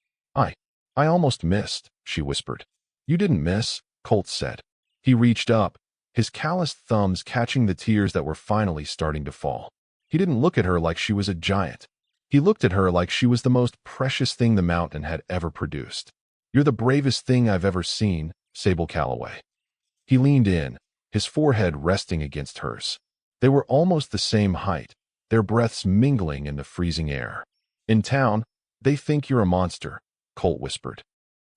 I almost missed," she whispered. "You didn't miss," Colt said. He reached up, his calloused thumbs catching the tears that were finally starting to fall. He didn't look at her like she was a giant. He looked at her like she was the most precious thing the mountain had ever produced. "You're the bravest thing I've ever seen, Sable Calloway." He leaned in, his forehead resting against hers. They were almost the same height, their breaths mingling in the freezing air. "In town, they think you're a monster," Colt whispered.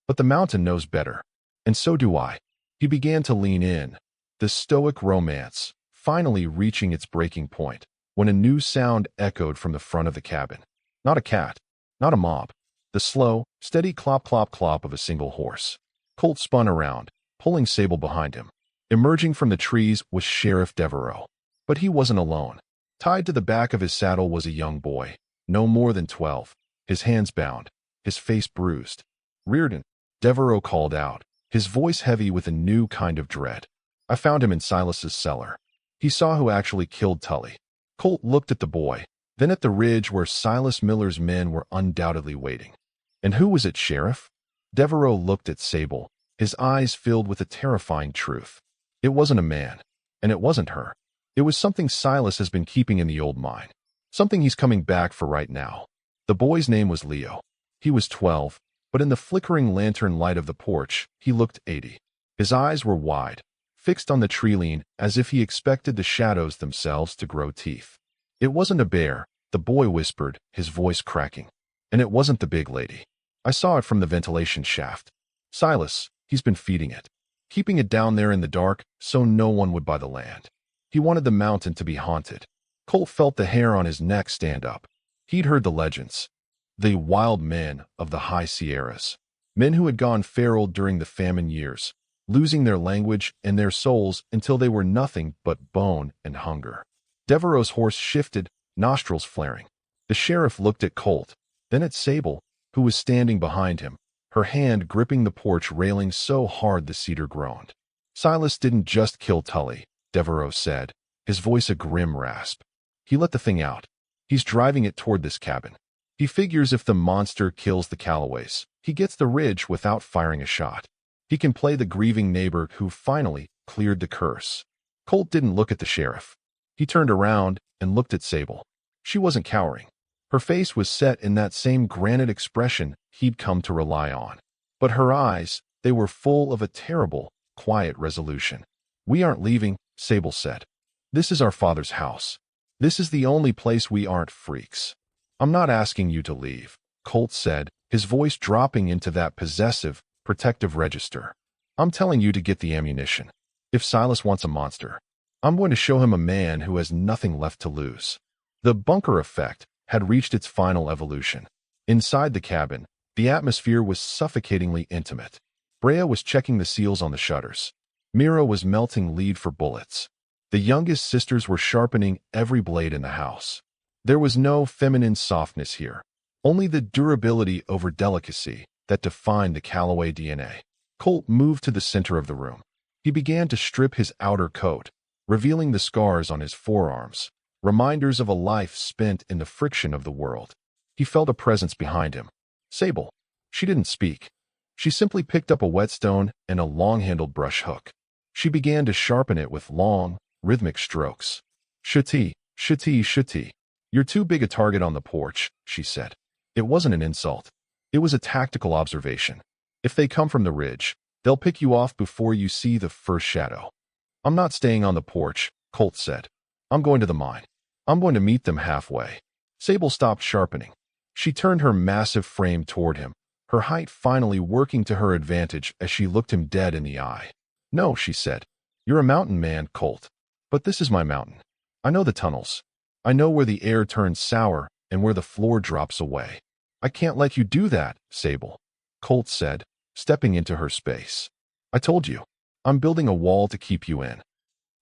"But the mountain knows better. And so do I." He began to lean in, the stoic romance finally reaching its breaking point, when a new sound echoed from the front of the cabin. Not a cat, not a mob, the slow, steady clop-clop-clop of a single horse. Colt spun around, pulling Sable behind him. Emerging from the trees was Sheriff Devereaux. But he wasn't alone. Tied to the back of his saddle was a young boy, no more than 12, his hands bound, his face bruised. "Reardon," Devereaux called out, his voice heavy with a new kind of dread. "I found him in Silas's cellar." He saw who actually killed Tully. Colt looked at the boy, then at the ridge where Silas Miller's men were undoubtedly waiting. "And who was it, Sheriff?" Devereaux looked at Sable, his eyes filled with a terrifying truth. It wasn't a man, and it wasn't her. It was something Silas has been keeping in the old mine, something he's coming back for right now. The boy's name was Leo. He was 12, but in the flickering lantern light of the porch, he looked 80. His eyes were wide, fixed on the tree-line as if he expected the shadows themselves to grow teeth. "It wasn't a bear," the boy whispered, his voice cracking. "And it wasn't the big lady. I saw it from the ventilation shaft. Silas, he's been feeding it, keeping it down there in the dark so no one would buy the land. He wanted the mountain to be haunted." Colt felt the hair on his neck stand up. He'd heard the legends. The wild men of the high Sierras. Men who had gone feral during the famine years, losing their language and their souls until they were nothing but bone and hunger. Devereaux's horse shifted, nostrils flaring. The sheriff looked at Colt, then at Sable, who was standing behind him, her hand gripping the porch railing so hard the cedar groaned. "Silas didn't just kill Tully," Devereaux said, his voice a grim rasp. "He let the thing out. He's driving it toward this cabin. He figures if the monster kills the Calloways, he gets the ridge without firing a shot. He can play the grieving neighbor who finally cleared the curse." Colt didn't look at the sheriff. He turned around and looked at Sable. She wasn't cowering. Her face was set in that same granite expression he'd come to rely on. But her eyes, they were full of a terrible, quiet resolution. "We aren't leaving," Sable said. "This is our father's house. This is the only place we aren't freaks." "I'm not asking you to leave," Colt said, his voice dropping into that possessive, protective register. "I'm telling you to get the ammunition. If Silas wants a monster, I'm going to show him a man who has nothing left to lose." The bunker effect had reached its final evolution. Inside the cabin, the atmosphere was suffocatingly intimate. Brea was checking the seals on the shutters. Mira was melting lead for bullets. The youngest sisters were sharpening every blade in the house. There was no feminine softness here, only the durability over delicacy that defined the Calloway DNA. Colt moved to the center of the room. He began to strip his outer coat, revealing the scars on his forearms, reminders of a life spent in the friction of the world. He felt a presence behind him. Sable. She didn't speak. She simply picked up a whetstone and a long-handled brush hook. She began to sharpen it with long, rhythmic strokes. "Shitty, shitty, shitty. You're too big a target on the porch," she said. It wasn't an insult. It was a tactical observation. If they come from the ridge, they'll pick you off before you see the first shadow. "I'm not staying on the porch," Colt said. "I'm going to the mine. I'm going to meet them halfway." Sable stopped sharpening. She turned her massive frame toward him, her height finally working to her advantage as she looked him dead in the eye. "No," she said. "You're a mountain man, Colt. But this is my mountain. I know the tunnels. I know where the air turns sour and where the floor drops away." "I can't let you do that, Sable," Colt said, stepping into her space. "I told you. I'm building a wall to keep you in."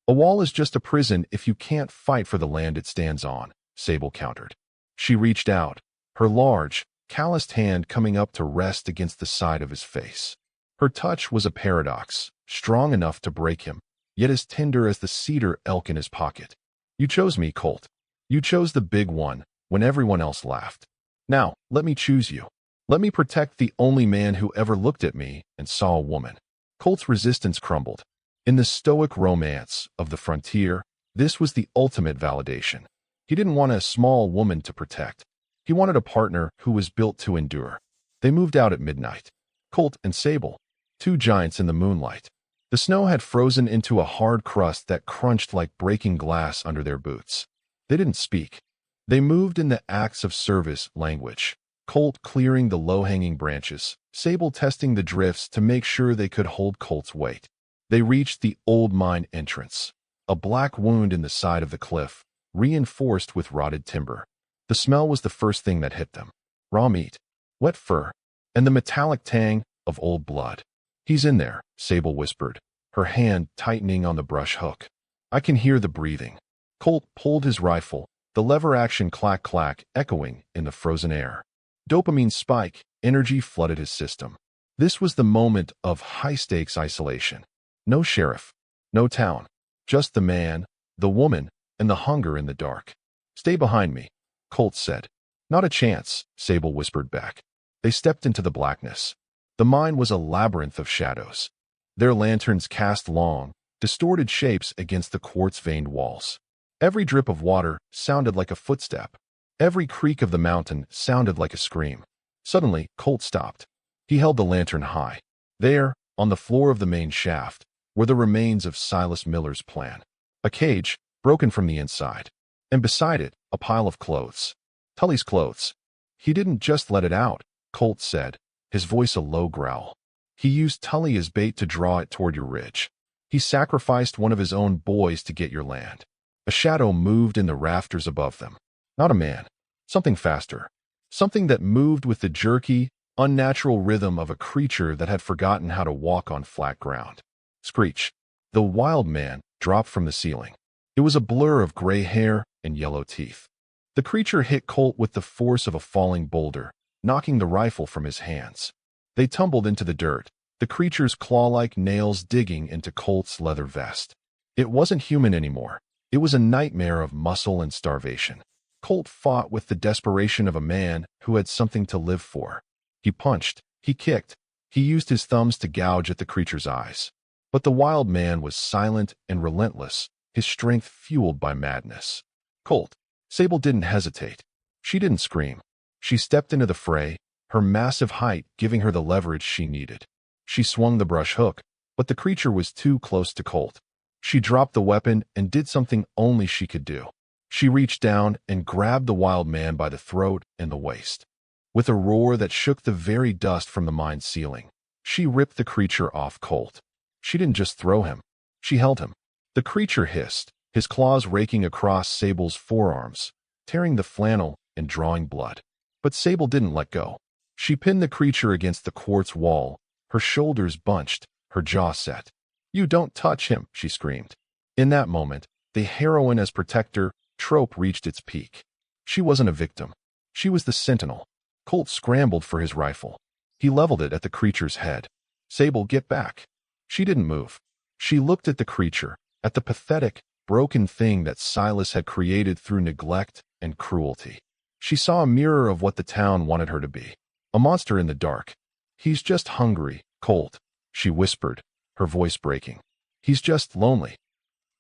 "A wall is just a prison if you can't fight for the land it stands on," Sable countered. She reached out, her large, calloused hand coming up to rest against the side of his face. Her touch was a paradox, strong enough to break him, yet as tender as the cedar elk in his pocket. "You chose me, Colt. You chose the big one when everyone else laughed. Now, let me choose you. Let me protect the only man who ever looked at me and saw a woman." Colt's resistance crumbled. In the stoic romance of the frontier, this was the ultimate validation. He didn't want a small woman to protect. He wanted a partner who was built to endure. They moved out at midnight. Colt and Sable, two giants in the moonlight. The snow had frozen into a hard crust that crunched like breaking glass under their boots. They didn't speak. They moved in the acts of service language. Colt clearing the low-hanging branches, Sable testing the drifts to make sure they could hold Colt's weight. They reached the old mine entrance, a black wound in the side of the cliff, reinforced with rotted timber. The smell was the first thing that hit them. Raw meat, wet fur, and the metallic tang of old blood. "He's in there," Sable whispered, her hand tightening on the brush hook. "I can hear the breathing." Colt pulled his rifle, the lever action clack-clack echoing in the frozen air. Dopamine spike, energy flooded his system. This was the moment of high-stakes isolation. No sheriff, no town, just the man, the woman, and the hunger in the dark. "Stay behind me," Colt said. "Not a chance," Sable whispered back. They stepped into the blackness. The mine was a labyrinth of shadows. Their lanterns cast long, distorted shapes against the quartz-veined walls. Every drip of water sounded like a footstep. Every creak of the mountain sounded like a scream. Suddenly, Colt stopped. He held the lantern high. There, on the floor of the main shaft, were the remains of Silas Miller's plan. A cage, broken from the inside. And beside it, a pile of clothes. Tully's clothes. "He didn't just let it out," Colt said, his voice a low growl. "He used Tully as bait to draw it toward your ridge. He sacrificed one of his own boys to get your land." A shadow moved in the rafters above them. Not a man. Something faster. Something that moved with the jerky, unnatural rhythm of a creature that had forgotten how to walk on flat ground. Screech. The wild man dropped from the ceiling. It was a blur of gray hair and yellow teeth. The creature hit Colt with the force of a falling boulder, knocking the rifle from his hands. They tumbled into the dirt, the creature's claw-like nails digging into Colt's leather vest. It wasn't human anymore. It was a nightmare of muscle and starvation. Colt fought with the desperation of a man who had something to live for. He punched, he kicked, he used his thumbs to gouge at the creature's eyes. But the wild man was silent and relentless, his strength fueled by madness. "Colt." Sable didn't hesitate. She didn't scream. She stepped into the fray, her massive height giving her the leverage she needed. She swung the brush hook, but the creature was too close to Colt. She dropped the weapon and did something only she could do. She reached down and grabbed the wild man by the throat and the waist. With a roar that shook the very dust from the mine ceiling, she ripped the creature off Colt. She didn't just throw him. She held him. The creature hissed, his claws raking across Sable's forearms, tearing the flannel and drawing blood. But Sable didn't let go. She pinned the creature against the quartz wall, her shoulders bunched, her jaw set. "You don't touch him," she screamed. In that moment, the heroine as protector trope reached its peak. She wasn't a victim. She was the sentinel. Colt scrambled for his rifle. He leveled it at the creature's head. "Sable, get back." She didn't move. She looked at the creature, at the pathetic, broken thing that Silas had created through neglect and cruelty. She saw a mirror of what the town wanted her to be. A monster in the dark. "He's just hungry, Colt," she whispered, her voice breaking. He's just lonely.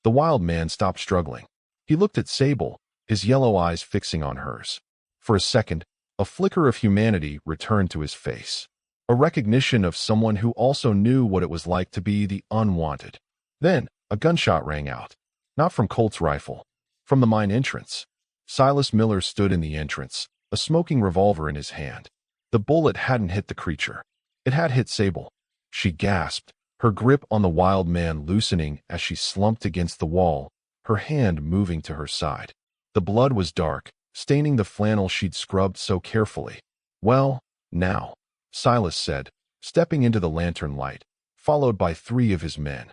The wild man stopped struggling. He looked at Sable, his yellow eyes fixing on hers. For a second, a flicker of humanity returned to his face. A recognition of someone who also knew what it was like to be the unwanted. Then, a gunshot rang out. Not from Colt's rifle. From the mine entrance. Silas Miller stood in the entrance, a smoking revolver in his hand. The bullet hadn't hit the creature. It had hit Sable. She gasped, her grip on the wild man loosening as she slumped against the wall, her hand moving to her side. The blood was dark, staining the flannel she'd scrubbed so carefully. "Well, now," Silas said, stepping into the lantern light, followed by 3 of his men.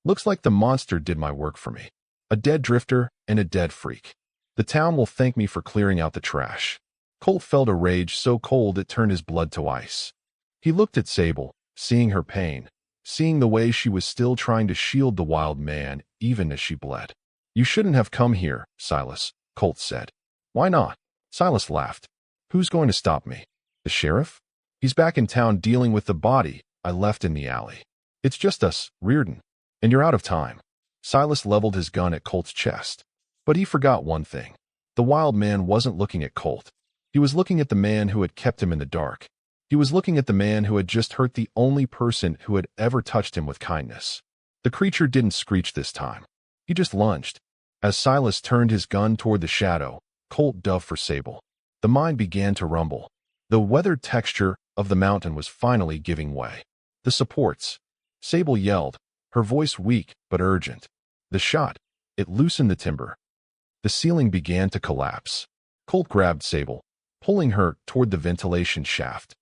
"Looks like the monster did my work for me. A dead drifter and a dead freak. The town will thank me for clearing out the trash." Colt felt a rage so cold it turned his blood to ice. He looked at Sable, seeing her pain, seeing the way she was still trying to shield the wild man even as she bled. "You shouldn't have come here, Silas," Colt said. "Why not?" Silas laughed. "Who's going to stop me? The sheriff? He's back in town dealing with the body I left in the alley. It's just us, Reardon, and you're out of time." Silas leveled his gun at Colt's chest. But he forgot one thing. The wild man wasn't looking at Colt. He was looking at the man who had kept him in the dark. He was looking at the man who had just hurt the only person who had ever touched him with kindness. The creature didn't screech this time. He just lunged. As Silas turned his gun toward the shadow, Colt dove for Sable. The mine began to rumble. The weathered texture of the mountain was finally giving way. "The supports!" Sable yelled, her voice weak but urgent. The shot, it loosened the timber. The ceiling began to collapse. Colt grabbed Sable, pulling her toward the ventilation shaft.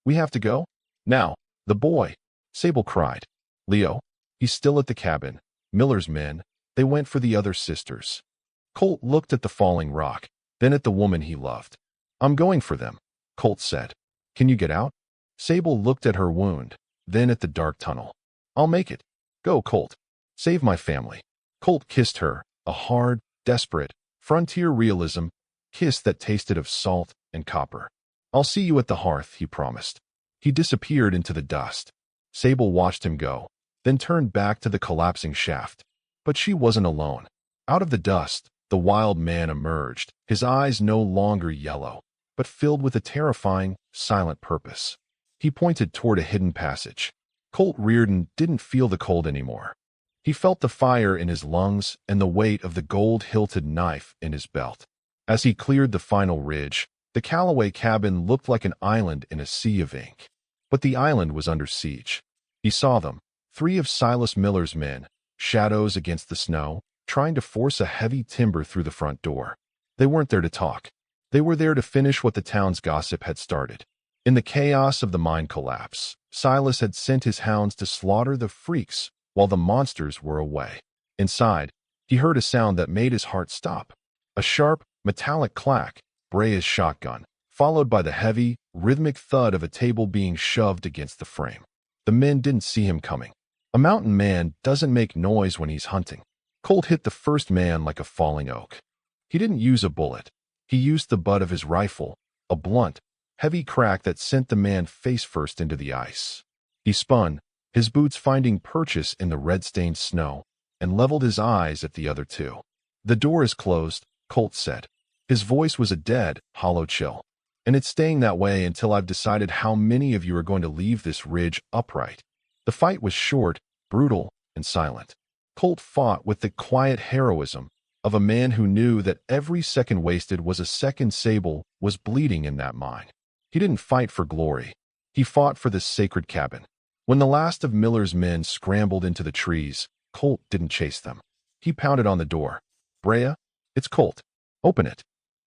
"We have to go? Now, the boy!" Sable cried. "Leo? He's still at the cabin. Miller's men, they went for the other sisters." Colt looked at the falling rock, then at the woman he loved. "I'm going for them," Colt said. "Can you get out?" Sable looked at her wound, then at the dark tunnel. "I'll make it. Go, Colt. Save my family." Colt kissed her, a hard, desperate, frontier realism kiss that tasted of salt and copper. "I'll see you at the hearth," he promised. He disappeared into the dust. Sable watched him go, then turned back to the collapsing shaft. But she wasn't alone. Out of the dust, the wild man emerged, his eyes no longer yellow, but filled with a terrifying, silent purpose. He pointed toward a hidden passage. Colt Reardon didn't feel the cold anymore. He felt the fire in his lungs and the weight of the gold-hilted knife in his belt. As he cleared the final ridge, the Calloway cabin looked like an island in a sea of ink. But the island was under siege. He saw them, 3 of Silas Miller's men, shadows against the snow, trying to force a heavy timber through the front door. They weren't there to talk. They were there to finish what the town's gossip had started. In the chaos of the mine collapse, Silas had sent his hounds to slaughter the freaks while the monsters were away. Inside, he heard a sound that made his heart stop. A sharp, metallic clack, Brea's shotgun, followed by the heavy, rhythmic thud of a table being shoved against the frame. The men didn't see him coming. A mountain man doesn't make noise when he's hunting. Colt hit the first man like a falling oak. He didn't use a bullet. He used the butt of his rifle, a blunt, heavy crack that sent the man face first into the ice. He spun, his boots finding purchase in the red-stained snow, and leveled his eyes at the other 2. "The door is closed," Colt said. His voice was a dead, hollow chill. "And it's staying that way until I've decided how many of you are going to leave this ridge upright." The fight was short, brutal, and silent. Colt fought with the quiet heroism of a man who knew that every second wasted was a second Sable was bleeding in that mine. He didn't fight for glory. He fought for the sacred cabin. When the last of Miller's men scrambled into the trees, Colt didn't chase them. He pounded on the door. "Brea, it's Colt. Open it."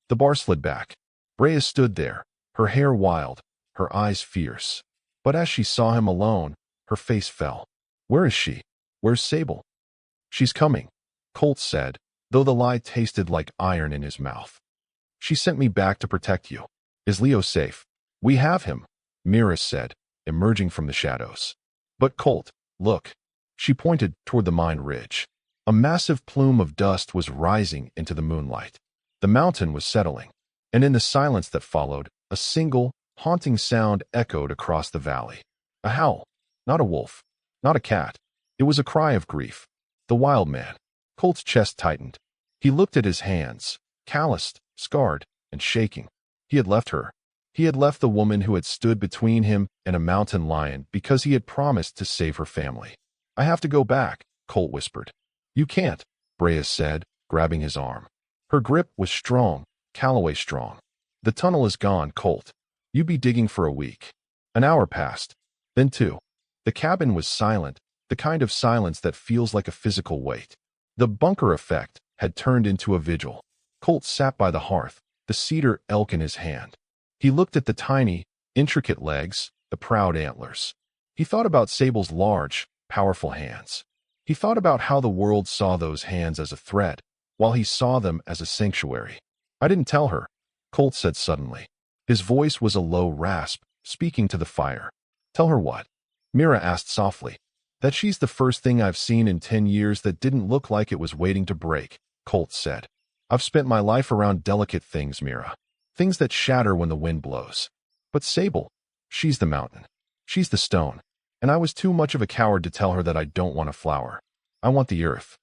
The bar slid back. Brea stood there, her hair wild, her eyes fierce. But as she saw him alone, her face fell. "Where is she? Where's Sable?" "She's coming," Colt said, though the lie tasted like iron in his mouth. "She sent me back to protect you. Is Leo safe?" "We have him," Mira said, emerging from the shadows. "But Colt, look." She pointed toward the mine ridge. A massive plume of dust was rising into the moonlight. The mountain was settling, and in the silence that followed, a single, haunting sound echoed across the valley. A howl. Not a wolf. Not a cat. It was a cry of grief. The wild man. Colt's chest tightened. He looked at his hands, calloused, scarred, and shaking. He had left her. He had left the woman who had stood between him and a mountain lion because he had promised to save her family. "I have to go back," Colt whispered. "You can't," Brea said, grabbing his arm. Her grip was strong, Calloway strong. "The tunnel is gone, Colt. You be digging for a week." An hour passed. Then two. The cabin was silent, the kind of silence that feels like a physical weight. The bunker effect had turned into a vigil. Colt sat by the hearth, the cedar elk in his hand. He looked at the tiny, intricate legs, the proud antlers. He thought about Sable's large, powerful hands. He thought about how the world saw those hands as a threat, while he saw them as a sanctuary. "I didn't tell her," Colt said suddenly. His voice was a low rasp, speaking to the fire. "Tell her what?" Mira asked softly. "That she's the first thing I've seen in 10 years that didn't look like it was waiting to break," Colt said. "I've spent my life around delicate things, Mira. Things that shatter when the wind blows. But Sable, she's the mountain. She's the stone. And I was too much of a coward to tell her that I don't want a flower. I want the earth."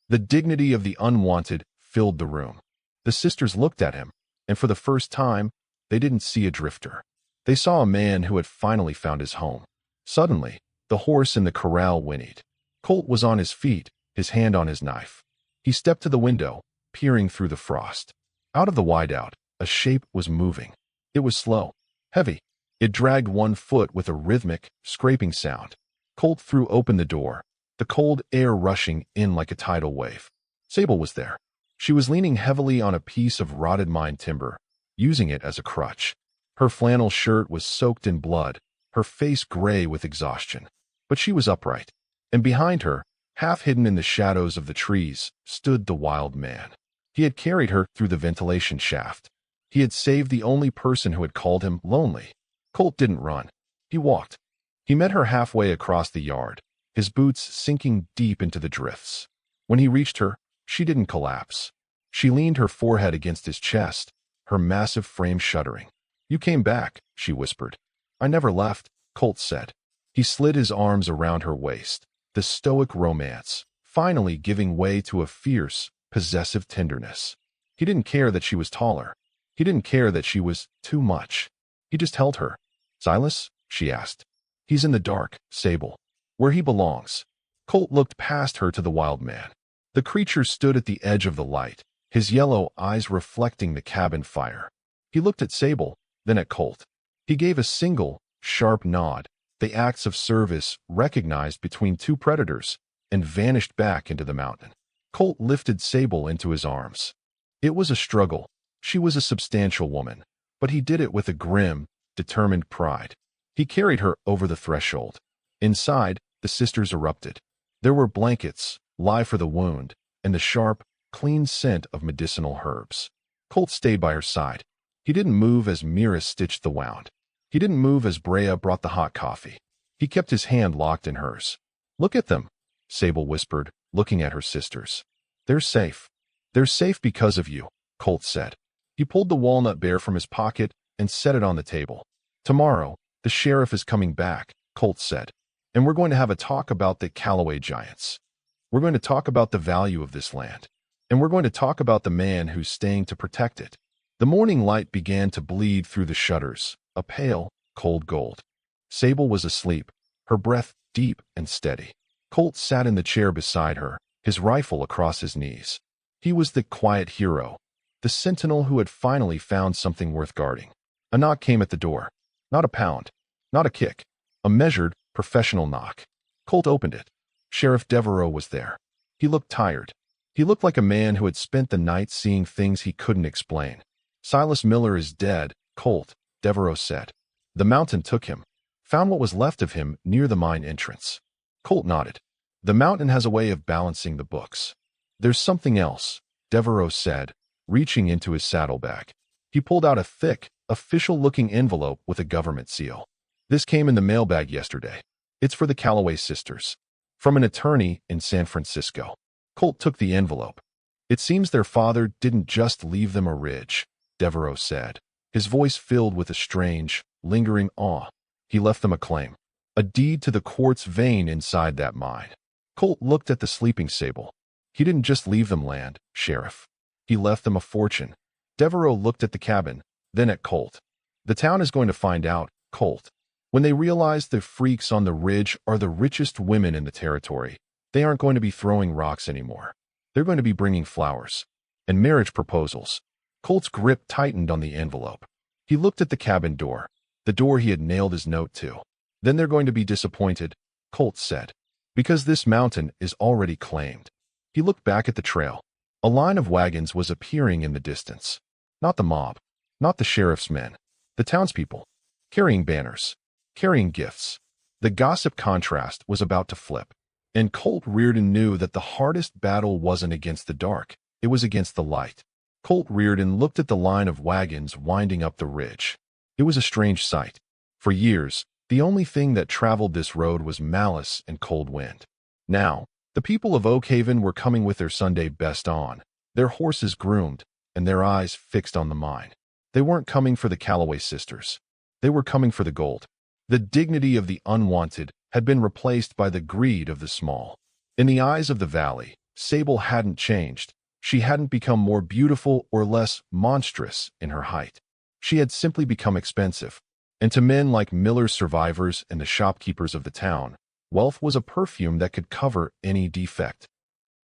The dignity of the unwanted filled the room. The sisters looked at him, and for the first time, they didn't see a drifter. They saw a man who had finally found his home. Suddenly, the horse in the corral whinnied. Colt was on his feet, his hand on his knife. He stepped to the window, peering through the frost. Out of the wideout, a shape was moving. It was slow, heavy. It dragged one foot with a rhythmic, scraping sound. Colt threw open the door, the cold air rushing in like a tidal wave. Sable was there. She was leaning heavily on a piece of rotted mine timber, using it as a crutch. Her flannel shirt was soaked in blood, her face gray with exhaustion. But she was upright. And behind her, half hidden in the shadows of the trees, stood the wild man. He had carried her through the ventilation shaft. He had saved the only person who had called him lonely. Colt didn't run. He walked. He met her halfway across the yard, his boots sinking deep into the drifts. When he reached her, she didn't collapse. She leaned her forehead against his chest, her massive frame shuddering. "You came back," she whispered. "I never left," Colt said. He slid his arms around her waist, the stoic romance, finally giving way to a fierce, possessive tenderness. He didn't care that she was taller. He didn't care that she was too much. He just held her. "Silas?" she asked. "He's in the dark, Sable. Where he belongs." Colt looked past her to the wild man. The creature stood at the edge of the light, his yellow eyes reflecting the cabin fire. He looked at Sable, then at Colt. He gave a single, sharp nod, the acts of service recognized between two predators, and vanished back into the mountain. Colt lifted Sable into his arms. It was a struggle. She was a substantial woman, but he did it with a grim, determined pride. He carried her over the threshold. Inside, the sisters erupted. There were blankets, lye for the wound, and the sharp, clean scent of medicinal herbs. Colt stayed by her side. He didn't move as Mira stitched the wound. He didn't move as Brea brought the hot coffee. He kept his hand locked in hers. "Look at them," Sable whispered, looking at her sisters. "They're safe. They're safe because of you," Colt said. He pulled the walnut bear from his pocket and set it on the table. "Tomorrow, the sheriff is coming back," Colt said. "And we're going to have a talk about the Calloway giants. We're going to talk about the value of this land. And we're going to talk about the man who's staying to protect it." The morning light began to bleed through the shutters, a pale, cold gold. Sable was asleep, her breath deep and steady. Colt sat in the chair beside her, his rifle across his knees. He was the quiet hero, the sentinel who had finally found something worth guarding. A knock came at the door. Not a pound, not a kick. A measured, professional knock. Colt opened it. Sheriff Devereaux was there. He looked tired. He looked like a man who had spent the night seeing things he couldn't explain. "Silas Miller is dead, Colt," Devereaux said. "The mountain took him. Found what was left of him near the mine entrance." Colt nodded. "The mountain has a way of balancing the books." "There's something else," Devereaux said, reaching into his saddlebag. He pulled out a thick, official-looking envelope with a government seal. "This came in the mailbag yesterday. It's for the Calloway sisters. From an attorney in San Francisco." Colt took the envelope. "It seems their father didn't just leave them a ridge," Devereaux said, his voice filled with a strange, lingering awe. "He left them a claim. A deed to the quartz vein inside that mine." Colt looked at the sleeping Sable. He didn't just leave them land, Sheriff. He left them a fortune. Devereaux looked at the cabin, then at Colt. The town is going to find out, Colt. When they realize the freaks on the ridge are the richest women in the territory, they aren't going to be throwing rocks anymore. They're going to be bringing flowers and marriage proposals. Colt's grip tightened on the envelope. He looked at the cabin door, the door he had nailed his note to. Then they're going to be disappointed, Colt said, because this mountain is already claimed. He looked back at the trail. A line of wagons was appearing in the distance. Not the mob, not the sheriff's men, the townspeople, carrying banners, carrying gifts. The gossip contrast was about to flip, and Colt Reardon knew that the hardest battle wasn't against the dark, it was against the light. Colt Reardon looked at the line of wagons winding up the ridge. It was a strange sight. For years, the only thing that traveled this road was malice and cold wind. Now, the people of Oakhaven were coming with their Sunday best on, their horses groomed, and their eyes fixed on the mine. They weren't coming for the Calloway sisters. They were coming for the gold. The dignity of the unwanted had been replaced by the greed of the small. In the eyes of the valley, Sable hadn't changed. She hadn't become more beautiful or less monstrous in her height. She had simply become expensive. And to men like Miller's survivors and the shopkeepers of the town, wealth was a perfume that could cover any defect.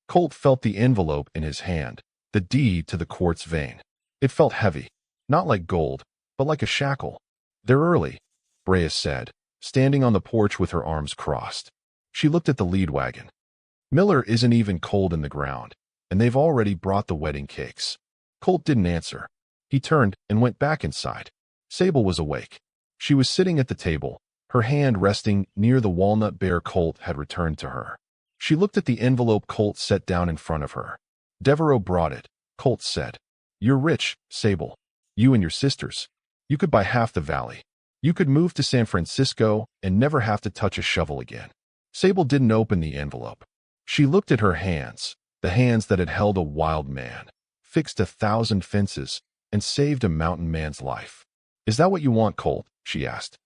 Colt felt the envelope in his hand, the deed to the quartz vein. It felt heavy, not like gold, but like a shackle. "They're early," Brea said, standing on the porch with her arms crossed. She looked at the lead wagon. "Miller isn't even cold in the ground, and they've already brought the wedding cakes." Colt didn't answer. He turned and went back inside. Sable was awake. She was sitting at the table, her hand resting near the walnut bear Colt had returned to her. She looked at the envelope Colt set down in front of her. "Devereaux brought it," Colt said. "You're rich, Sable. You and your sisters. You could buy half the valley. You could move to San Francisco and never have to touch a shovel again." Sable didn't open the envelope. She looked at her hands, the hands that had held a wild man, fixed 1,000 fences, and saved a mountain man's life. "Is that what you want, Colt?" she asked.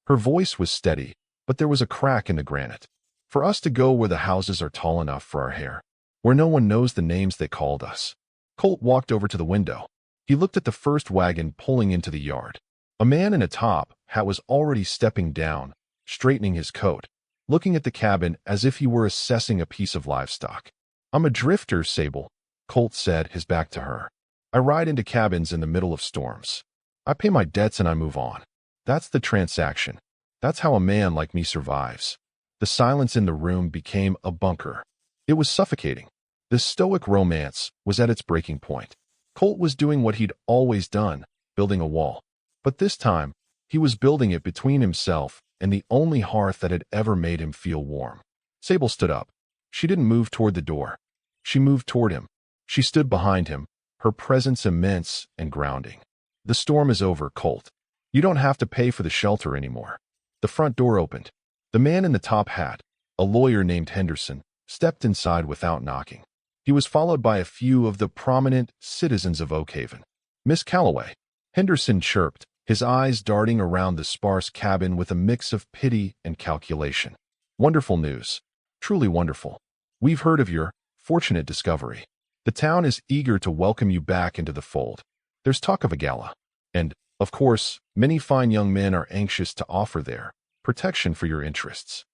Her voice was steady, but there was a crack in the granite. "For us to go where the houses are tall enough for our hair, where no one knows the names they called us." Colt walked over to the window. He looked at the first wagon pulling into the yard. A man in a top hat was already stepping down, straightening his coat, looking at the cabin as if he were assessing a piece of livestock. "I'm a drifter, Sable," Colt said, his back to her. "I ride into cabins in the middle of storms. I pay my debts and I move on. That's the transaction. That's how a man like me survives." The silence in the room became a bunker. It was suffocating. The stoic romance was at its breaking point. Colt was doing what he'd always done, building a wall. But this time, he was building it between himself and the only hearth that had ever made him feel warm. Sable stood up. She didn't move toward the door. She moved toward him. She stood behind him, her presence immense and grounding. "The storm is over, Colt. You don't have to pay for the shelter anymore." The front door opened. The man in the top hat, a lawyer named Henderson, stepped inside without knocking. He was followed by a few of the prominent citizens of Oakhaven. "Miss Calloway," Henderson chirped, his eyes darting around the sparse cabin with a mix of pity and calculation. "Wonderful news. Truly wonderful. We've heard of your fortunate discovery. The town is eager to welcome you back into the fold. There's talk of a gala. And, of course, many fine young men are anxious to offer their protection for your interests."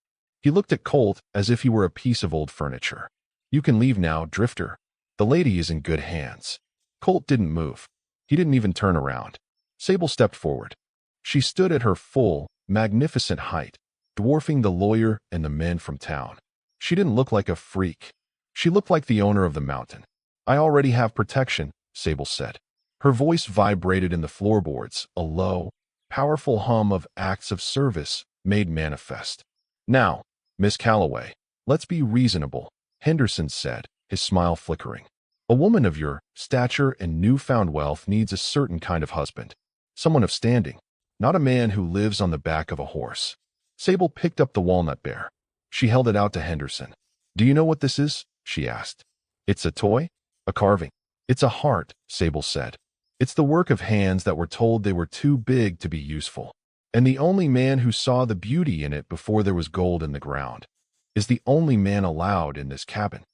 He looked at Colt as if he were a piece of old furniture. "You can leave now, Drifter. The lady is in good hands." Colt didn't move. He didn't even turn around. Sable stepped forward. She stood at her full, magnificent height, dwarfing the lawyer and the men from town. She didn't look like a freak. She looked like the owner of the mountain. "I already have protection," Sable said. Her voice vibrated in the floorboards, a low, powerful hum of acts of service made manifest. "Now, Miss Calloway, let's be reasonable," Henderson said, his smile flickering. "A woman of your stature and newfound wealth needs a certain kind of husband. Someone of standing, not a man who lives on the back of a horse." Sable picked up the walnut bear. She held it out to Henderson. "Do you know what this is?" she asked. "It's a toy? A carving?" "It's a heart," Sable said. "It's the work of hands that were told they were too big to be useful, and the only man who saw the beauty in it before there was gold in the ground." is the only man allowed in this cabin.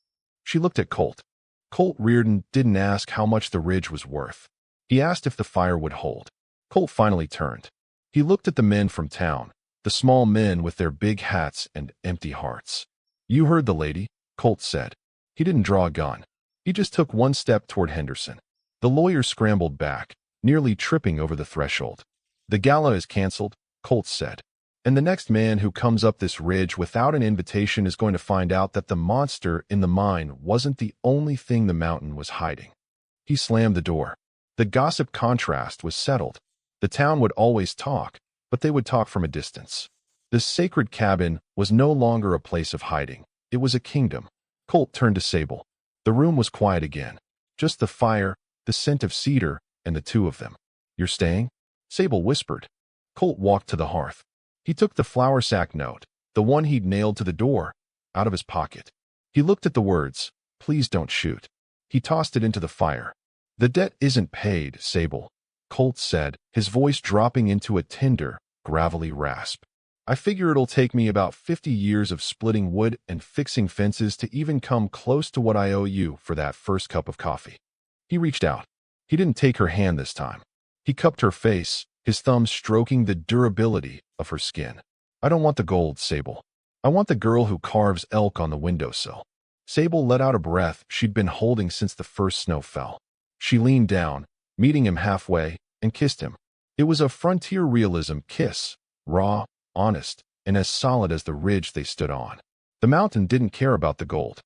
She looked at Colt. Colt Reardon didn't ask how much the ridge was worth. He asked if the fire would hold. Colt finally turned. He looked at the men from town, the small men with their big hats and empty hearts. "You heard the lady," Colt said. He didn't draw a gun. He just took one step toward Henderson. The lawyer scrambled back, nearly tripping over the threshold. "The gala is canceled," Colt said. "And the next man who comes up this ridge without an invitation is going to find out that the monster in the mine wasn't the only thing the mountain was hiding." He slammed the door. The gossip contrast was settled. The town would always talk, but they would talk from a distance. The sacred cabin was no longer a place of hiding. It was a kingdom. Colt turned to Sable. The room was quiet again. Just the fire, the scent of cedar, and the two of them. "You're staying?" Sable whispered. Colt walked to the hearth. He took the flour sack note, the one he'd nailed to the door, out of his pocket. He looked at the words, "Please don't shoot." He tossed it into the fire. "The debt isn't paid, Sable," Colt said, his voice dropping into a tender, gravelly rasp. "I figure it'll take me about 50 years of splitting wood and fixing fences to even come close to what I owe you for that first cup of coffee." He reached out. He didn't take her hand this time. He cupped her face, his thumbs stroking the durability of her skin. "I don't want the gold, Sable. I want the girl who carves elk on the windowsill." Sable let out a breath she'd been holding since the first snow fell. She leaned down, meeting him halfway, and kissed him. It was a frontier realism kiss, raw, honest, and as solid as the ridge they stood on. The mountain didn't care about the gold.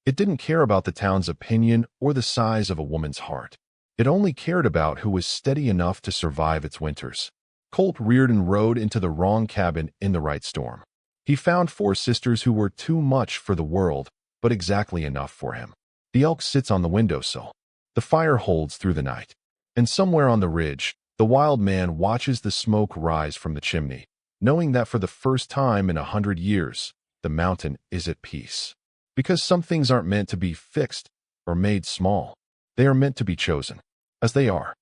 It didn't care about the town's opinion or the size of a woman's heart. It only cared about who was steady enough to survive its winters. Colt Reardon rode into the wrong cabin in the right storm. He found 4 sisters who were too much for the world, but exactly enough for him. The elk sits on the windowsill. The fire holds through the night. And somewhere on the ridge, the wild man watches the smoke rise from the chimney, knowing that for the first time in 100 years, the mountain is at peace. Because some things aren't meant to be fixed or made small. They are meant to be chosen, as they are.